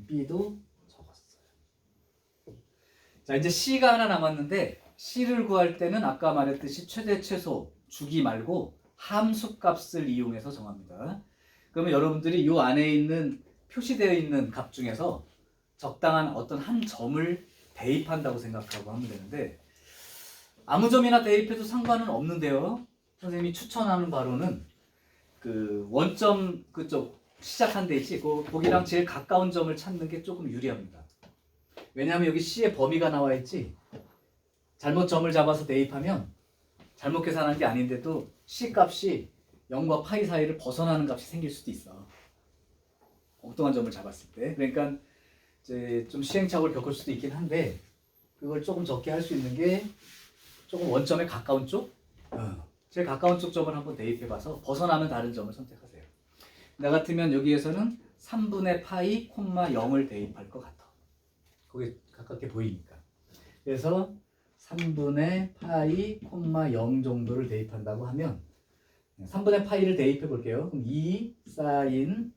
B도 적었어요. 자, 이제 C가 하나 남았는데 C를 구할 때는 아까 말했듯이 최대 최소 주기 말고 함수 값을 이용해서 정합니다. 그러면 여러분들이 이 안에 있는 표시되어 있는 값 중에서 적당한 어떤 한 점을 대입한다고 생각하고 하면 되는데 아무 점이나 대입해도 상관은 없는데요. 선생님이 추천하는 바로는 그 원점 그쪽 시작한 데 있지 거기랑 제일 가까운 점을 찾는 게 조금 유리합니다. 왜냐하면 여기 C의 범위가 나와 있지 잘못 점을 잡아서 대입하면 잘못 계산한 게 아닌데도 C 값이 0과 파이 사이를 벗어나는 값이 생길 수도 있어. 엉뚱한 점을 잡았을 때. 그러니까 이제 좀 시행착오를 겪을 수도 있긴 한데 그걸 조금 적게 할 수 있는 게 조금 원점에 가까운 쪽? 제일 가까운 쪽 점을 한번 대입해봐서 벗어나면 다른 점을 선택하세요. 나 같으면 여기에서는 3분의 파이, 0을 대입할 것 같아. 거기 가깝게 보이니까. 그래서 3분의 파이, 0 정도를 대입한다고 하면 3분의 파이를 대입해 볼게요. 그럼 2 사인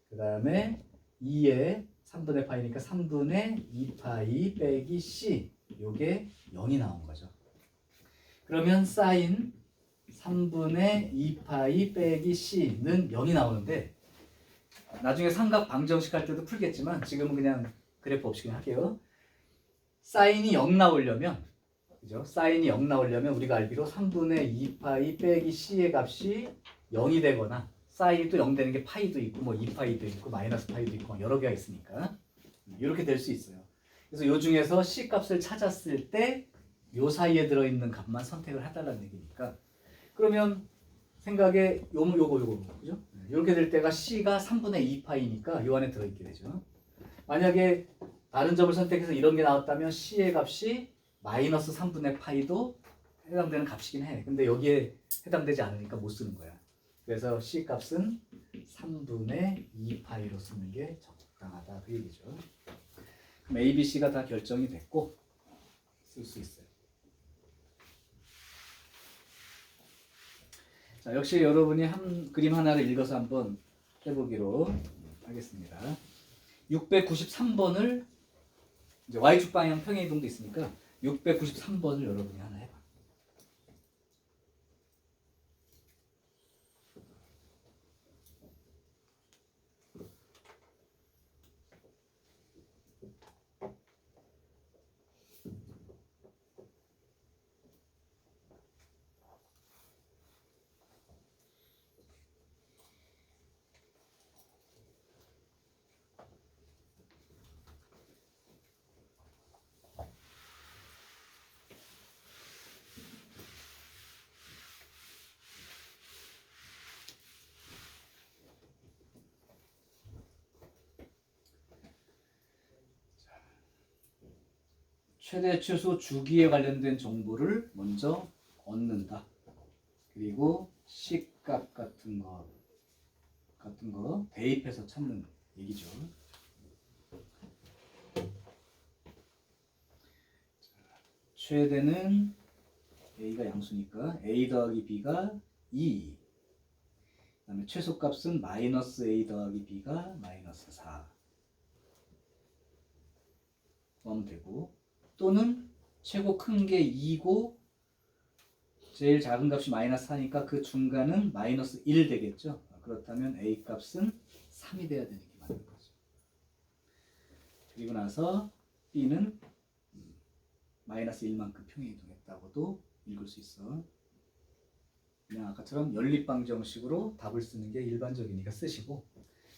그 다음에 2에 3분의 파이니까 3분의 2파이 빼기 c 요게 0이 나온 거죠. 그러면 사인 3분의 2파이 빼기 c는 0이 나오는데 나중에 삼각 방정식 할 때도 풀겠지만 지금은 그냥 그래프 없이 그냥 할게요. 사인이 0 나오려면 그죠? 사인이 0 나오려면 우리가 알기로 3분의 2파이 빼기 c의 값이 0이 되거나 사인이 또 0 되는 게 파이도 있고 뭐 2파이도 있고 마이너스 파이도 있고 여러 개가 있으니까 이렇게 될 수 있어요. 그래서 요 중에서 c 값을 찾았을 때 요 사이에 들어있는 값만 선택을 해달라는 얘기니까 그러면 생각에 요거 그죠? 이렇게 될 때가 c가 3분의 2파이니까 요 안에 들어있게 되죠. 만약에 다른 점을 선택해서 이런 게 나왔다면 c의 값이 마이너스 3분의 파이도 해당되는 값이긴 해. 근데 여기에 해당되지 않으니까 못 쓰는 거야. 그래서 c 값은 3분의 2파이로 쓰는 게 적당하다 그 얘기죠. 그럼 A, B, C가 다 결정이 됐고 쓸 수 있어요. 자, 역시 여러분이 한 그림 하나를 읽어서 한번 해보기로 하겠습니다. 693번을 이제 y축 방향 평행 이동도 있으니까 693번을 여러분이 하나 해봐. 최대 최소 주기에 관련된 정보를 먼저 얻는다. 그리고 C값 같은 거 대입해서 찾는 얘기죠. 최대는 A가 양수니까 A 더하기 B가 2. 그다음에 최소값은 마이너스 A 더하기 B가 마이너스 4. 하면 되고, 또는 최고 큰 게 2고 제일 작은 값이 마이너스 4니까 그 중간은 마이너스 1 되겠죠. 그렇다면 A 값은 3이 돼야 되는 게 맞는 거죠. 그리고 나서 B는 마이너스 1만큼 평행 이동했다고도 읽을 수 있어. 그냥 아까처럼 연립방정식으로 답을 쓰는 게 일반적이니까 쓰시고,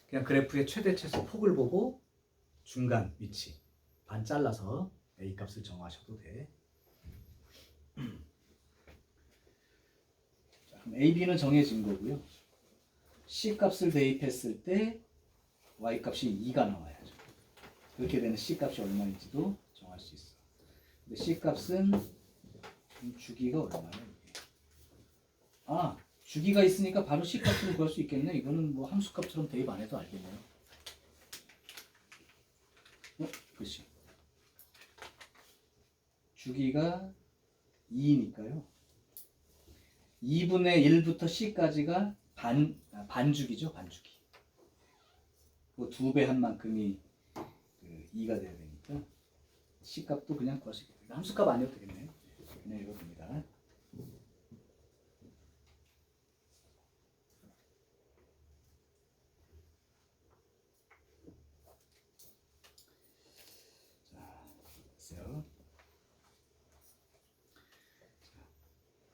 그냥 그래프의 최대 최소 폭을 보고 중간 위치 반 잘라서 A 값을 정하셔도 돼. 자, 그럼 A, B는 정해진 거고요. C 값을 대입했을 때 Y 값이 2가 나와야죠. 그렇게 되는 C 값이 얼마인지도 정할 수 있어. 근데 C 값은 주기가 얼마예요? 아, 주기가 있으니까 바로 C 값으로 구할 수 있겠네. 이거는 뭐 함수 값처럼 대입 안 해도 알겠네요. 그렇지. 주기가 2니까요. 2분의 1부터 C까지가 반주기죠. 반주기. 그 2배 한 만큼이 2가 돼야 되니까 C 값도 그냥 구할 수 있겠다. 함수 값 아니어도 되겠네요. 그냥 읽어봅니다.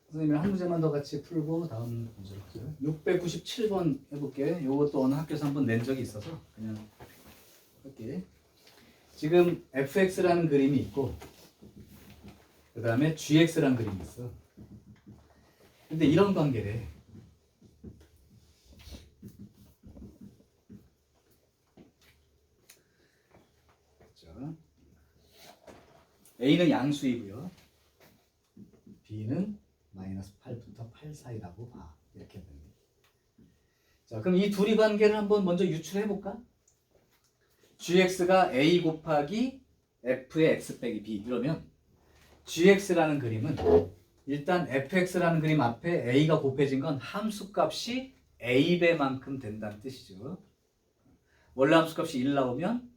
선생님이 한 문제만 더 같이 풀고 다음 문제로 가죠. 697번 해볼게. 이것도 어느 학교에서 한번 낸 적이 있어서 그냥 할게. 지금 fx라는 그림이 있고 그 다음에 gx라는 그림이 있어. 근데 이런 관계래. 그렇죠? A는 양수이고요. B는 마이너스 8부터 8 사이라고 봐. 이렇게 됩니다. 자, 그럼 이 둘이 관계를 한번 먼저 유출해 볼까? gx가 a 곱하기 f의 x 빼기 b. 이러면 gx라는 그림은 일단 fx라는 그림 앞에 a가 곱해진 건 함수값이 a배만큼 된다는 뜻이죠. 원래 함수값이 1 나오면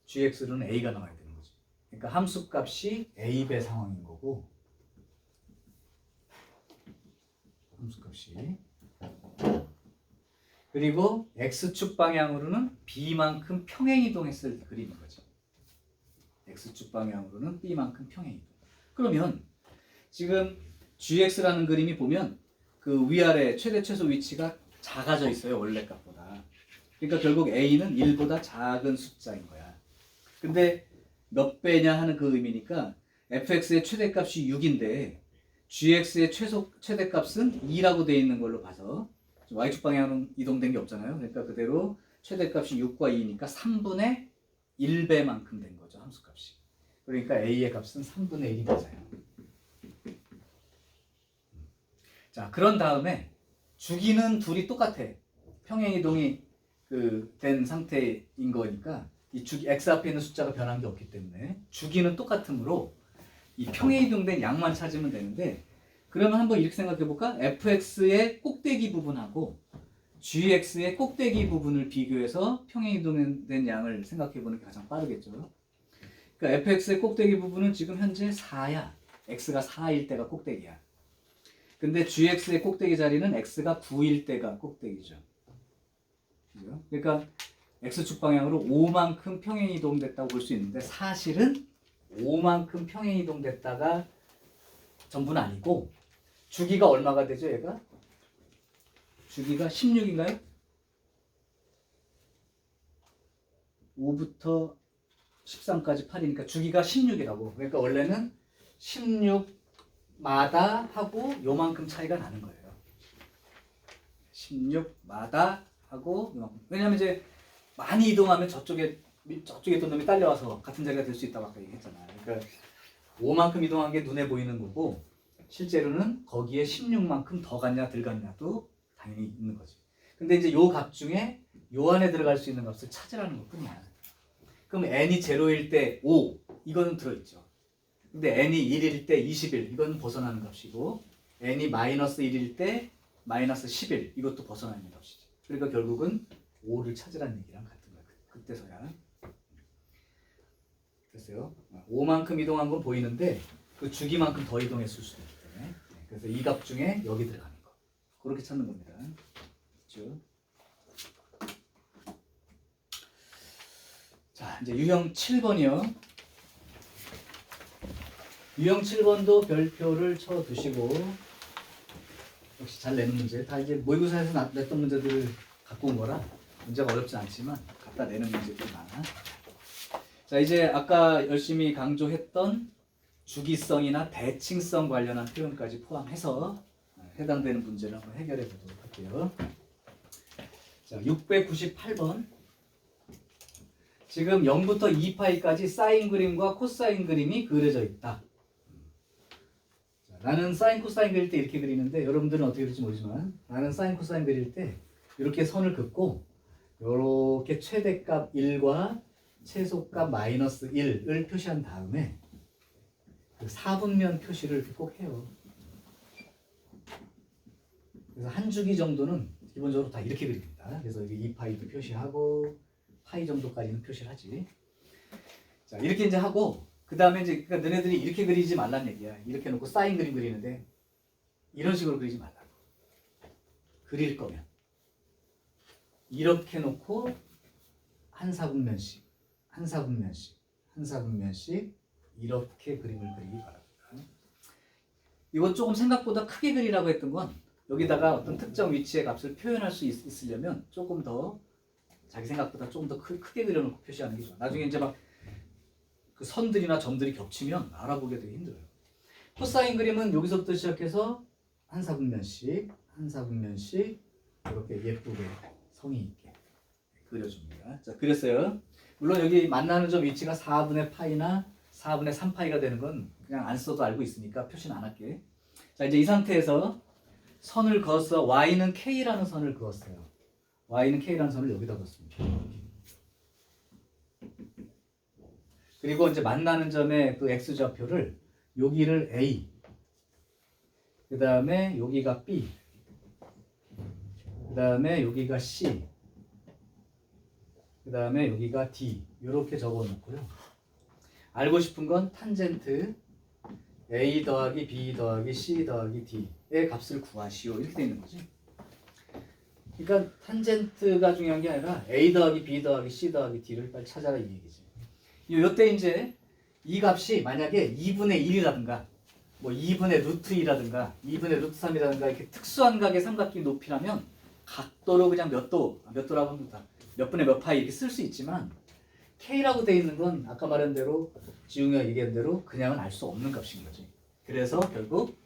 gx로는 a가 나와야 되는 거죠. 그러니까 함수값이 a배 상황인 거고, 함수값이, 그리고 x축 방향으로는 b만큼 평행 이동했을 그림인 거죠. x축 방향으로는 b만큼 평행 이동. 그러면 지금 gx라는 그림이 보면 그 위아래 최대 최소 위치가 작아져 있어요. 원래 값보다. 그러니까 결국 a는 1보다 작은 숫자인 거야. 근데 몇 배냐 하는 그 의미니까 fx의 최대값이 6인데 gx의 최대값은 2라고 되어 있는 걸로 봐서 y축 방향으로 이동된 게 없잖아요. 그러니까 그대로 최대값이 6과 2니까 3분의 1배만큼 된 거죠. 함수값이. 그러니까 a의 값은 3분의 1이 맞아요. 자, 그런 다음에 주기는 둘이 똑같아. 평행 이동이 된 상태인 거니까 이 주기 x 앞에 있는 숫자가 변한 게 없기 때문에 주기는 똑같으므로 이 평행 이동된 양만 찾으면 되는데, 그러면 한번 이렇게 생각해 볼까? fx의 꼭대기 부분하고 gx의 꼭대기 부분을 비교해서 평행이동된 양을 생각해 보는 게 가장 빠르겠죠. 그러니까 fx의 꼭대기 부분은 지금 현재 4야. x가 4일 때가 꼭대기야. 근데 gx의 꼭대기 자리는 x가 9일 때가 꼭대기죠. 그죠? 그러니까 x축 방향으로 5만큼 평행이동됐다고 볼 수 있는데 사실은 5만큼 평행이동됐다가 전부는 아니고 주기가 얼마가 되죠, 얘가? 주기가 16인가요? 5부터 13까지 8이니까 주기가 16이라고. 그러니까 원래는 16마다 하고 요만큼 차이가 나는 거예요. 16마다 하고 요만큼. 왜냐면 이제 많이 이동하면 저쪽에 있던 놈이 딸려와서 같은 자리가 될 수 있다고 아까 얘기했잖아요. 그러니까 5만큼 이동한 게 눈에 보이는 거고 실제로는 거기에 16만큼 더 갔냐 덜 갔냐도 당연히 있는 거지. 근데 이제 요 값 중에 요 안에 들어갈 수 있는 값을 찾으라는 것뿐이야. 그럼 n이 0일 때 5 이거는 들어있죠. 근데 n이 1일 때 21 이건 벗어나는 값이고 n이 마이너스 1일 때 마이너스 11 이것도 벗어나는 값이지. 그러니까 결국은 5를 찾으라는 얘기랑 같은 거야. 그때서야. 됐어요? 5만큼 이동한 건 보이는데 그 주기만큼 더 이동했을 수도 있기 때문에 그래서 이 값 중에 여기 들어가는 거 그렇게 찾는 겁니다. 그렇죠? 자 이제 유형 7번이요. 유형 7번도 별표를 쳐 두시고 역시 잘 내는 문제 다 이제 모의고사에서 냈던 문제들을 갖고 온 거라 문제가 어렵진 않지만 갖다 내는 문제들이 많아. 자 이제 아까 열심히 강조했던 주기성이나 대칭성 관련한 표현까지 포함해서 해당되는 문제를 한번 해결해 보도록 할게요. 자 698번 지금 0부터 2파이까지 사인 그림과 코사인 그림이 그려져 있다. 자, 나는 사인 코사인 그릴 때 이렇게 그리는데 여러분들은 어떻게 그릴지 모르지만 나는 사인 코사인 그릴 때 이렇게 선을 긋고 이렇게 최대값 1과 최소값 마이너스 1을 표시한 다음에 그 4분면 표시를 이렇게 꼭 해요. 그래서 한 주기 정도는 기본적으로 다 이렇게 그립니다. 그래서 여기 2파이도 표시하고 파이 정도까지는 표시를 하지. 자 이렇게 이제 하고 그 다음에 이제 그러니까 너네들이 이렇게 그리지 말란 얘기야. 이렇게 놓고 사인 그림 그리는데 이런 식으로 그리지 말라고. 그릴 거면 이렇게 놓고 한 사분면씩 한 사분면씩 한 사분면씩 이렇게 그림을 그리기 바랍니다. 이건 조금 생각보다 크게 그리라고 했던 건 여기다가 어떤 특정 위치의 값을 표현할 수 있으려면 조금 더 자기 생각보다 조금 더 크게 그려놓고 표시하는 게 좋아. 나중에 이제 막 그 선들이나 점들이 겹치면 알아보기 되게 힘들어요. 코사인 그림은 여기서부터 시작해서 한 사분면씩 한 사분면씩 이렇게 예쁘게 성의 있게 그려줍니다. 자 그렸어요. 물론 여기 만나는 점 위치가 4분의 파이나 4분의 3파이가 되는 건 그냥 안 써도 알고 있으니까 표시는 안 할게. 자 이제 이 상태에서 선을 그었어. y는 k라는 선을 그었어요. y는 k라는 선을 여기다 그었습니다. 그리고 이제 만나는 점의 그 x좌표를 여기를 a 그 다음에 여기가 b 그 다음에 여기가 c 그 다음에 여기가 d 이렇게 적어 놓고요. 알고 싶은 건 탄젠트 a 더하기 b 더하기 c 더하기 d의 값을 구하시오 이렇게 되어 있는 거지. 그러니까 탄젠트가 중요한 게 아니라 a 더하기 b 더하기 c 더하기 d를 빨리 찾아라 이 얘기지. 요때 이제 이 값이 만약에 2분의 1이라든가 뭐 2분의 루트 2라든가 2분의 루트 3이라든가 이렇게 특수한 각의 삼각기 높이라면 각도로 그냥 몇 도라고 합니다. 몇 분의 몇 파이 이렇게 쓸 수 있지만 K라고 되어 있는 건 아까 말한 대로 지웅이가 얘기한 대로 그냥은 알 수 없는 값인 거지. 그래서 결국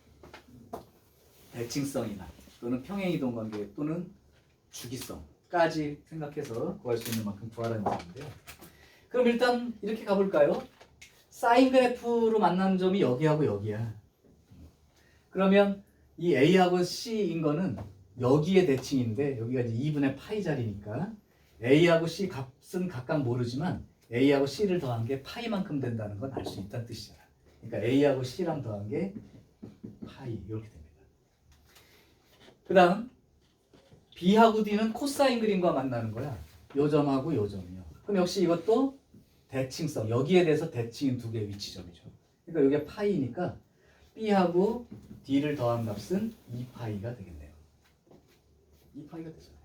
대칭성이나 또는 평행이동 관계 또는 주기성까지 생각해서 구할 수 있는 만큼 구하라는 얘기인데요. 그럼 일단 이렇게 가볼까요? 사인 그래프로 만나는 점이 여기하고 여기야. 그러면 이 A하고 C인 거는 여기에 대칭인데 여기가 이제 2분의 파이 자리니까 A하고 C 값은 각각 모르지만 A하고 C를 더한 게 파이만큼 된다는 건 알 수 있다는 뜻이잖아. 그러니까 A하고 C랑 더한 게 파이 이렇게 됩니다. 그 다음 B하고 D는 코사인 그림과 만나는 거야. 요 점하고 요 점이요. 그럼 역시 이것도 대칭성, 여기에 대해서 대칭인 두 개의 위치점이죠. 그러니까 이게 파이니까 B하고 D를 더한 값은 2파이가 되겠네요. 2파이가 되잖아요.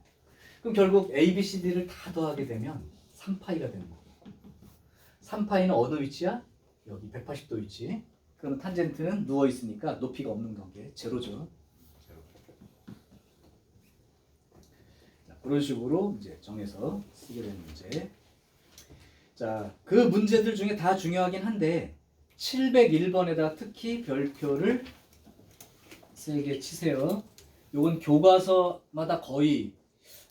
그럼 결국 A, B, C, D를 다 더하게 되면 3파이가 되는 거고 3파이는 어느 위치야? 여기 180도 위치. 그러면 탄젠트는 누워있으니까 높이가 없는 관계, 제로죠. 자, 그런 식으로 이제 정해서 쓰게 되는 문제. 자, 그 문제들 중에 다 중요하긴 한데 701번에다 특히 별표를 3개 치세요. 요건 교과서마다 거의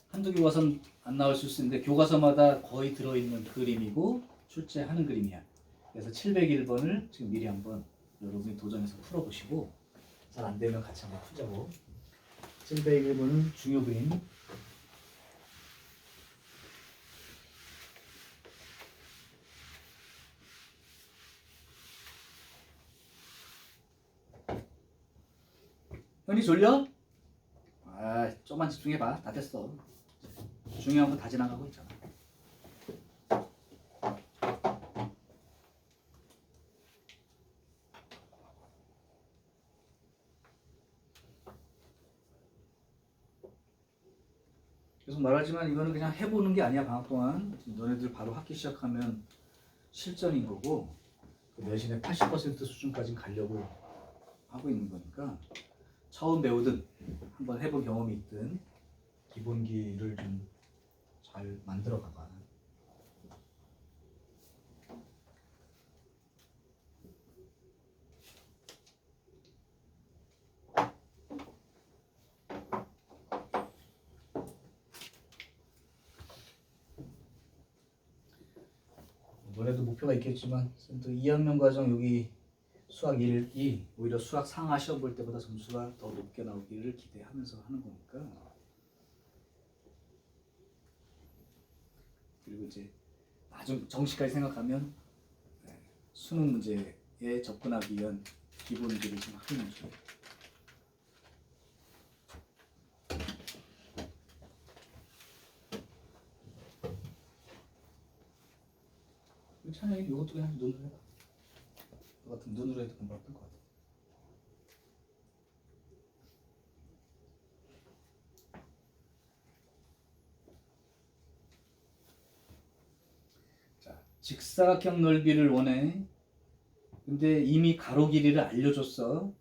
한두 교과서는 안 나올 수 있는데 교과서마다 거의 들어있는 그림이고 출제하는 그림이야. 그래서 701번을 지금 미리 한번 여러분이 도전해서 풀어보시고 잘 안 되면 같이 한번 풀자고. 701번은 중요 그림. 현이 졸려? 아, 좀만 집중해봐. 다 됐어. 중요한 거 다 지나가고 있잖아. 계속 말하지만 이거는 그냥 해보는 게 아니야. 방학 동안 너네들 바로 학기 시작하면 실전인 거고 그 내신의 80% 수준까지 가려고 하고 있는 거니까 처음 배우든 한번 해본 경험이 있든 기본기를 좀 잘 만들어 가봐. 너네도 목표가 있겠지만 또 2학년 과정 여기 수학 1이 오히려 수학 상하 시험 볼 때보다 점수가 더 높게 나오기를 기대하면서 하는 거니까. 그리고 이제 나중 정시까지 생각하면 수능 문제에 접근하기 위한 기본기를 좀 하면서 차라리 이것도 그냥 눈으로 해봐. 너 같은 눈으로 해도 금방 풀 것 같아. 자, 직사각형 넓이를 원해. 근데 이미 가로 길이를 알려줬어.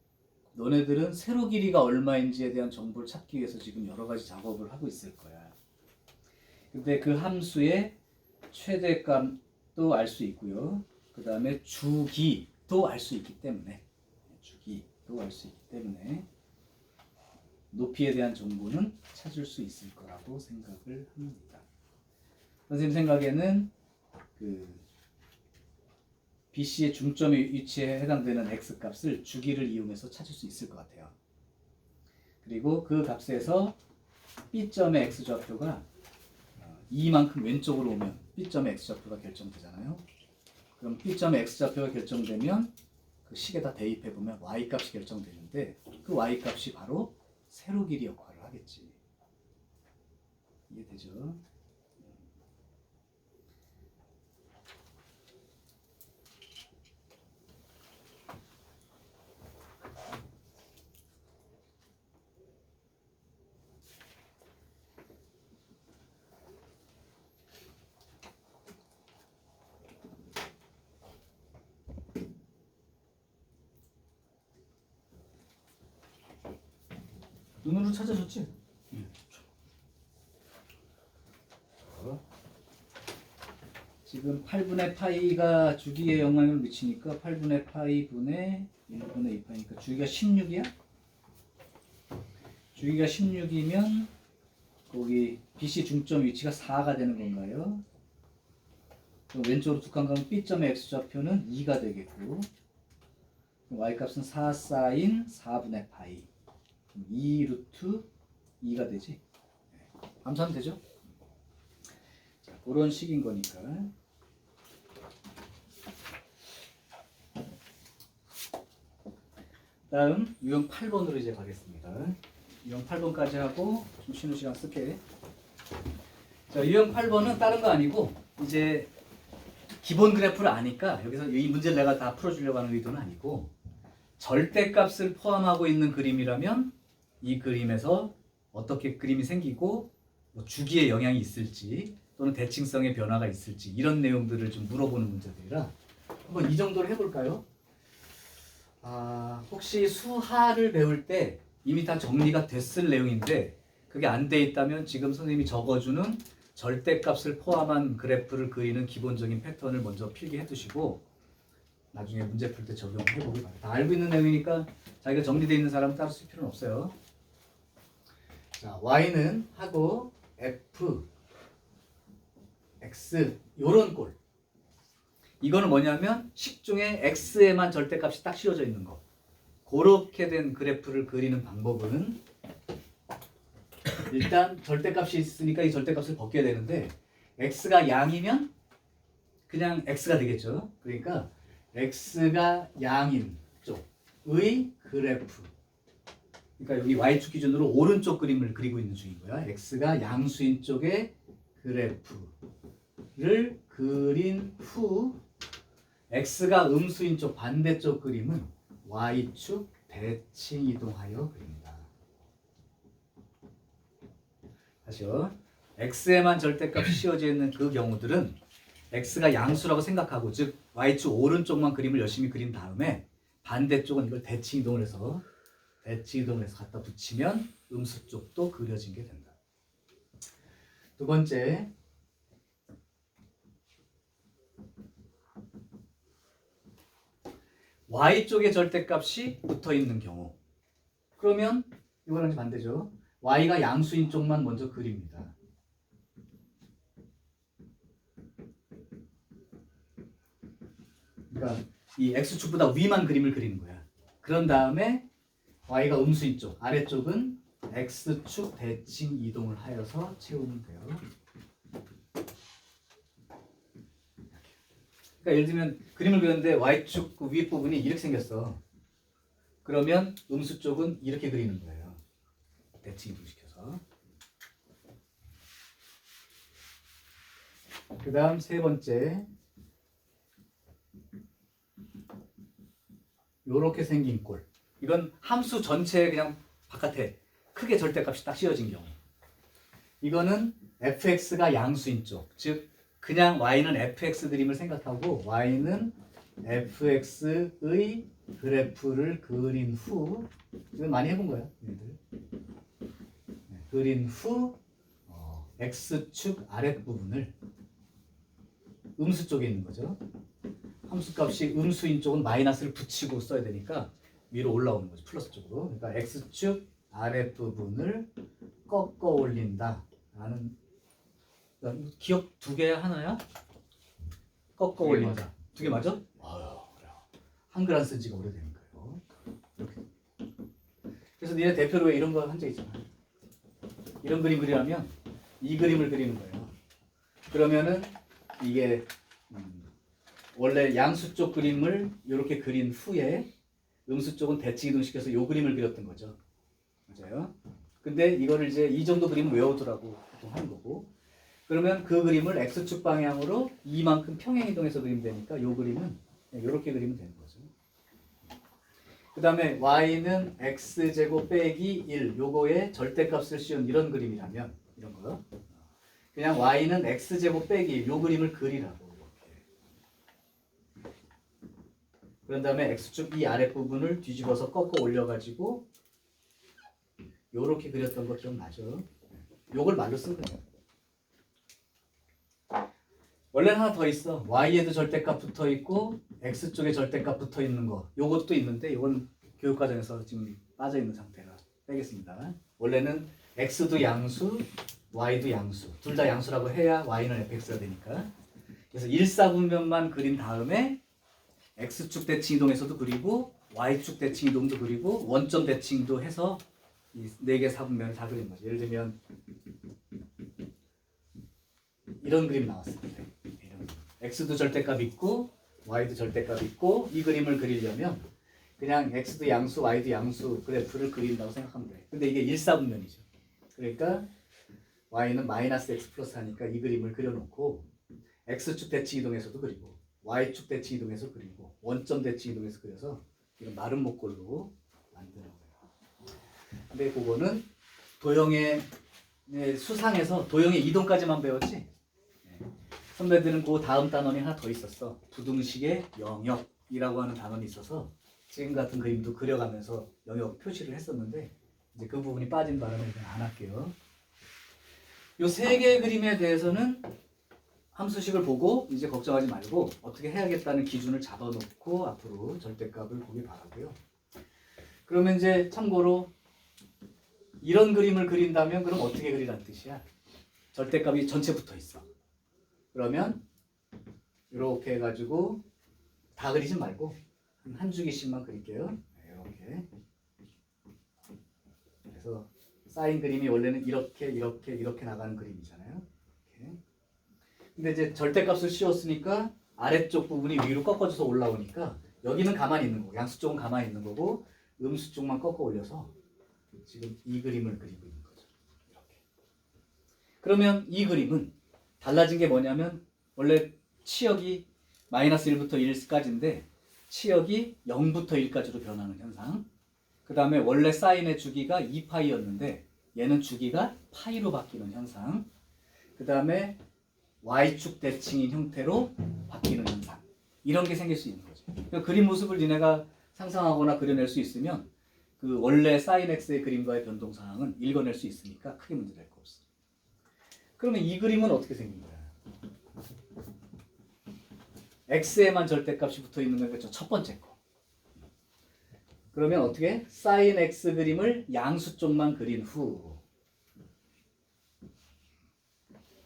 너네들은 세로 길이가 얼마인지에 대한 정보를 찾기 위해서 지금 여러 가지 작업을 하고 있을 거야. 근데 그 함수의 최대값도 알 수 있고요. 그 다음에 주기도 알 수 있기 때문에 높이에 대한 정보는 찾을 수 있을 거라고 생각을 합니다. 선생님 생각에는 그 BC의 중점 위치에 해당되는 x값을 주기를 이용해서 찾을 수 있을 것 같아요. 그리고 그 값에서 B점의 x좌표가 2만큼 왼쪽으로 오면 B점의 x좌표가 결정되잖아요. 그럼 B점의 x좌표가 결정되면 그 식에다 대입해보면 y값이 결정되는데 그 y값이 바로 세로 길이 역할을 하겠지. 이해되죠? 눈으로 찾아줬지? 지금 8분의 파이가 주기에 영향을 미치니까 8분의 파이 분의 1분의 2파이니까 주기가 16이야? 주기가 16이면 거기 BC 중점 위치가 4가 되는 건가요? 그럼 왼쪽으로 두 칸 가면 B점의 x좌표는 2가 되겠고 y값은 4 사인 4분의 파이 2 루트 2가 되지? 감사하면 되죠? 자, 그런 식인 거니까 다음 유형 8번으로 이제 가겠습니다. 유형 8번까지 하고 좀 쉬는 시간 쓸게. 자, 유형 8번은 다른 거 아니고 이제 기본 그래프를 아니까 여기서 이 문제를 내가 다 풀어주려고 하는 의도는 아니고 절대값을 포함하고 있는 그림이라면 이 그림에서 어떻게 그림이 생기고 뭐 주기에 영향이 있을지 또는 대칭성의 변화가 있을지 이런 내용들을 좀 물어보는 문제들이라 한번 이 정도로 해볼까요? 혹시 수하를 배울 때 이미 다 정리가 됐을 내용인데 그게 안 돼 있다면 지금 선생님이 적어주는 절대값을 포함한 그래프를 그리는 기본적인 패턴을 먼저 필기해 두시고 나중에 문제 풀 때 적용해 보기 바랍니다. 다 알고 있는 내용이니까 자기가 정리되어 있는 사람은 따로 쓸 필요는 없어요. 자, y는 하고 f, x 요런 꼴. 이거는 뭐냐면 식중에 x에만 절대값이 딱 씌워져 있는 거. 그렇게 된 그래프를 그리는 방법은 일단 절대값이 있으니까 이 절대값을 벗겨야 되는데 x가 양이면 그냥 x가 되겠죠. 그러니까 x가 양인 쪽의 그래프. 그러니까 여기 y축 기준으로 오른쪽 그림을 그리고 있는 중인 거야. x가 양수인 쪽의 그래프를 그린 후 x가 음수인 쪽 반대쪽 그림은 y축 대칭 이동하여 그립니다. 다시요. x에만 절대값이 씌워져 있는 그 경우들은 x가 양수라고 생각하고 즉 y축 오른쪽만 그림을 열심히 그린 다음에 반대쪽은 이걸 대칭 이동을 해서 갖다 붙이면 음수 쪽도 그려진 게 된다. 두 번째, y쪽의 절대값이 붙어 있는 경우. 그러면 이거랑 반대죠. y가 양수인 쪽만 먼저 그립니다. 그러니까 이 x축보다 위만 그림을 그리는 거야. 그런 다음에 y가 음수인 쪽, 아래쪽은 x축 대칭 이동을 하여서 채우면 돼요. 그러니까 예를 들면 그림을 그렸는데 y축 그 위에 부분이 이렇게 생겼어. 그러면 음수 쪽은 이렇게 그리는 거예요. 대칭 이동시켜서. 그 다음 세 번째, 요렇게 생긴 꼴. 이건 함수 전체에 그냥 바깥에 크게 절대값이 딱 씌워진 경우. 이거는 fx가 양수인 쪽, 즉 그냥 y는 fx 그림을 생각하고 y는 fx의 그래프를 그린 후, 이건 많이 해본 거야. 그린 후 x축 아랫부분을 음수 쪽에 있는 거죠. 함수값이 음수인 쪽은 마이너스를 붙이고 써야 되니까 위로 올라오는 거죠. 플러스 쪽으로. 그러니까 x축 아랫부분을 꺾어 올린다 라는, 기억 두 개 하나야? 꺾어 올린다. 두 개 맞아? 한글 안 쓴 지가 오래되니까요. 이렇게. 그래서 니네 대표로 왜 이런 거 한 적 있잖아. 이런 그림 그리려면 이 그림을 그리는 거예요. 그러면은 이게 원래 양수 쪽 그림을 이렇게 그린 후에 음수 쪽은 대칭 이동시켜서 요 그림을 그렸던 거죠. 맞아요. 근데 이거를 이제 이 정도 그림을 외우더라고 보통 하는 거고. 그러면 그 그림을 x축 방향으로 이만큼 평행 이동해서 그리면 되니까 요 그림은 이렇게 그리면 되는 거죠. 그 다음에 y는 x제곱 빼기 1 요거에 절대값을 씌운 이런 그림이라면 이런 거요. 그냥 y는 x제곱 빼기 1 요 그림을 그리라고. 그런 다음에 x축 이 아랫부분을 뒤집어서 꺾어 올려가지고 요렇게 그렸던 거 기억나죠? 요걸 말로 쓴 거예요. 원래는 하나 더 있어. y에도 절대값 붙어있고 x쪽에 절대값 붙어있는 거. 요것도 있는데 요건 교육과정에서 지금 빠져있는 상태라 빼겠습니다. 원래는 x도 양수, y도 양수. 둘 다 양수라고 해야 y는 fx가 되니까. 그래서 일사분면만 그린 다음에 x축 대칭 이동에서도 그리고 y축 대칭 이동도 그리고 원점 대칭도 해서 이 4개 사분면을 다 그린 거죠. 예를 들면 이런 그림 나왔을 때 x도 절대값 있고 y도 절대값 있고 이 그림을 그리려면 그냥 x도 양수, y도 양수 그래프를 그린다고 생각하면 돼. 근데 이게 일사분면이죠. 그러니까 y는 마이너스 x 플러스 하니까 이 그림을 그려놓고 x축 대칭 이동에서도 그리고 y축 대칭 이동에서 그리고 원점 대칭 이동에서 그려서 이런 마른 목골로 만드는 거예요. 근데 그거는 도형의 수상에서 도형의 이동까지만 배웠지. 네. 선배들은 그 다음 단원이 하나 더 있었어. 부등식의 영역이라고 하는 단원이 있어서 지금 같은 그림도 그려가면서 영역 표시를 했었는데 이제 그 부분이 빠진 바람에 그냥 안 할게요. 요 세 개의 그림에 대해서는 함수식을 보고 이제 걱정하지 말고 어떻게 해야겠다는 기준을 잡아놓고 앞으로 절대값을 보기 바라고요. 그러면 이제 참고로 이런 그림을 그린다면 그럼 어떻게 그리란 뜻이야? 절대값이 전체 붙어 있어. 그러면 이렇게 해가지고 다 그리지 말고 한 주기씩만 그릴게요. 이렇게. 그래서 사인 그림이 원래는 이렇게 나가는 그림이잖아요. 이렇게. 근데 이제 절대값을 씌웠으니까 아래쪽 부분이 위로 꺾어져서 올라오니까 여기는 가만히 있는 거고 양수 쪽은 가만히 있는 거고 음수 쪽만 꺾어 올려서 지금 이 그림을 그리고 있는 거죠. 이렇게. 그러면 이 그림은 달라진 게 뭐냐면 원래 치역이 마이너스 1부터 1까지인데 치역이 0부터 1까지로 변하는 현상. 그 다음에 원래 사인의 주기가 2파이였는데 얘는 주기가 파이로 바뀌는 현상. 그 다음에 y축 대칭인 형태로 바뀌는 현상. 이런 게 생길 수 있는 거죠. 그러니까 그림 모습을 니네가 상상하거나 그려낼 수 있으면 그 원래 사인 x의 그림과의 변동 사항은 읽어낼 수 있으니까 크게 문제될 거 없어. 그러면 이 그림은 어떻게 생긴 거야? x에만 절대값이 붙어 있는 거니까 첫 번째 거. 그러면 어떻게? 사인 x 그림을 양수 쪽만 그린 후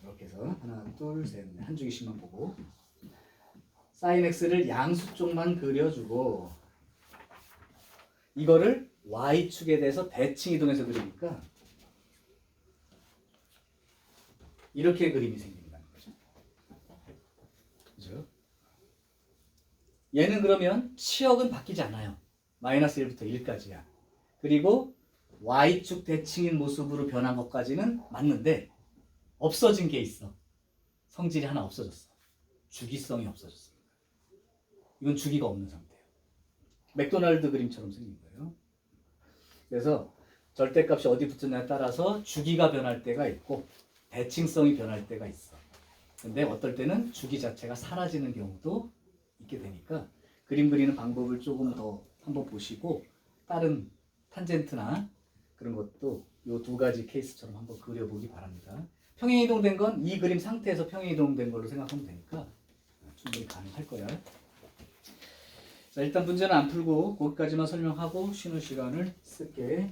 이렇게 해서 하나, 둘, 셋, 넷 한 주기씩만 보고 사인 x를 양수 쪽만 그려주고 이거를 y축에 대해서 대칭 이동해서 그리니까 이렇게 그림이 생긴다는 거죠. 그죠? 얘는 그러면 치역은 바뀌지 않아요. 마이너스 1부터 1까지야. 그리고 y축 대칭인 모습으로 변한 것까지는 맞는데 없어진 게 있어. 성질이 하나 없어졌어. 주기성이 없어졌습니다. 이건 주기가 없는 상태예요. 맥도날드 그림처럼 생긴 거예요. 그래서 절대값이 어디 붙느냐에 따라서 주기가 변할 때가 있고 대칭성이 변할 때가 있어. 근데 어떨 때는 주기 자체가 사라지는 경우도 있게 되니까 그림 그리는 방법을 조금 더 한번 보시고 다른 탄젠트나 그런 것도 이 두 가지 케이스처럼 한번 그려보기 바랍니다. 평행이동된 건 이 그림 상태에서 평행이동된 걸로 생각하면 되니까 충분히 가능할 거야. 자, 일단 문제는 안 풀고 거기까지만 설명하고 쉬는 시간을 쓸게.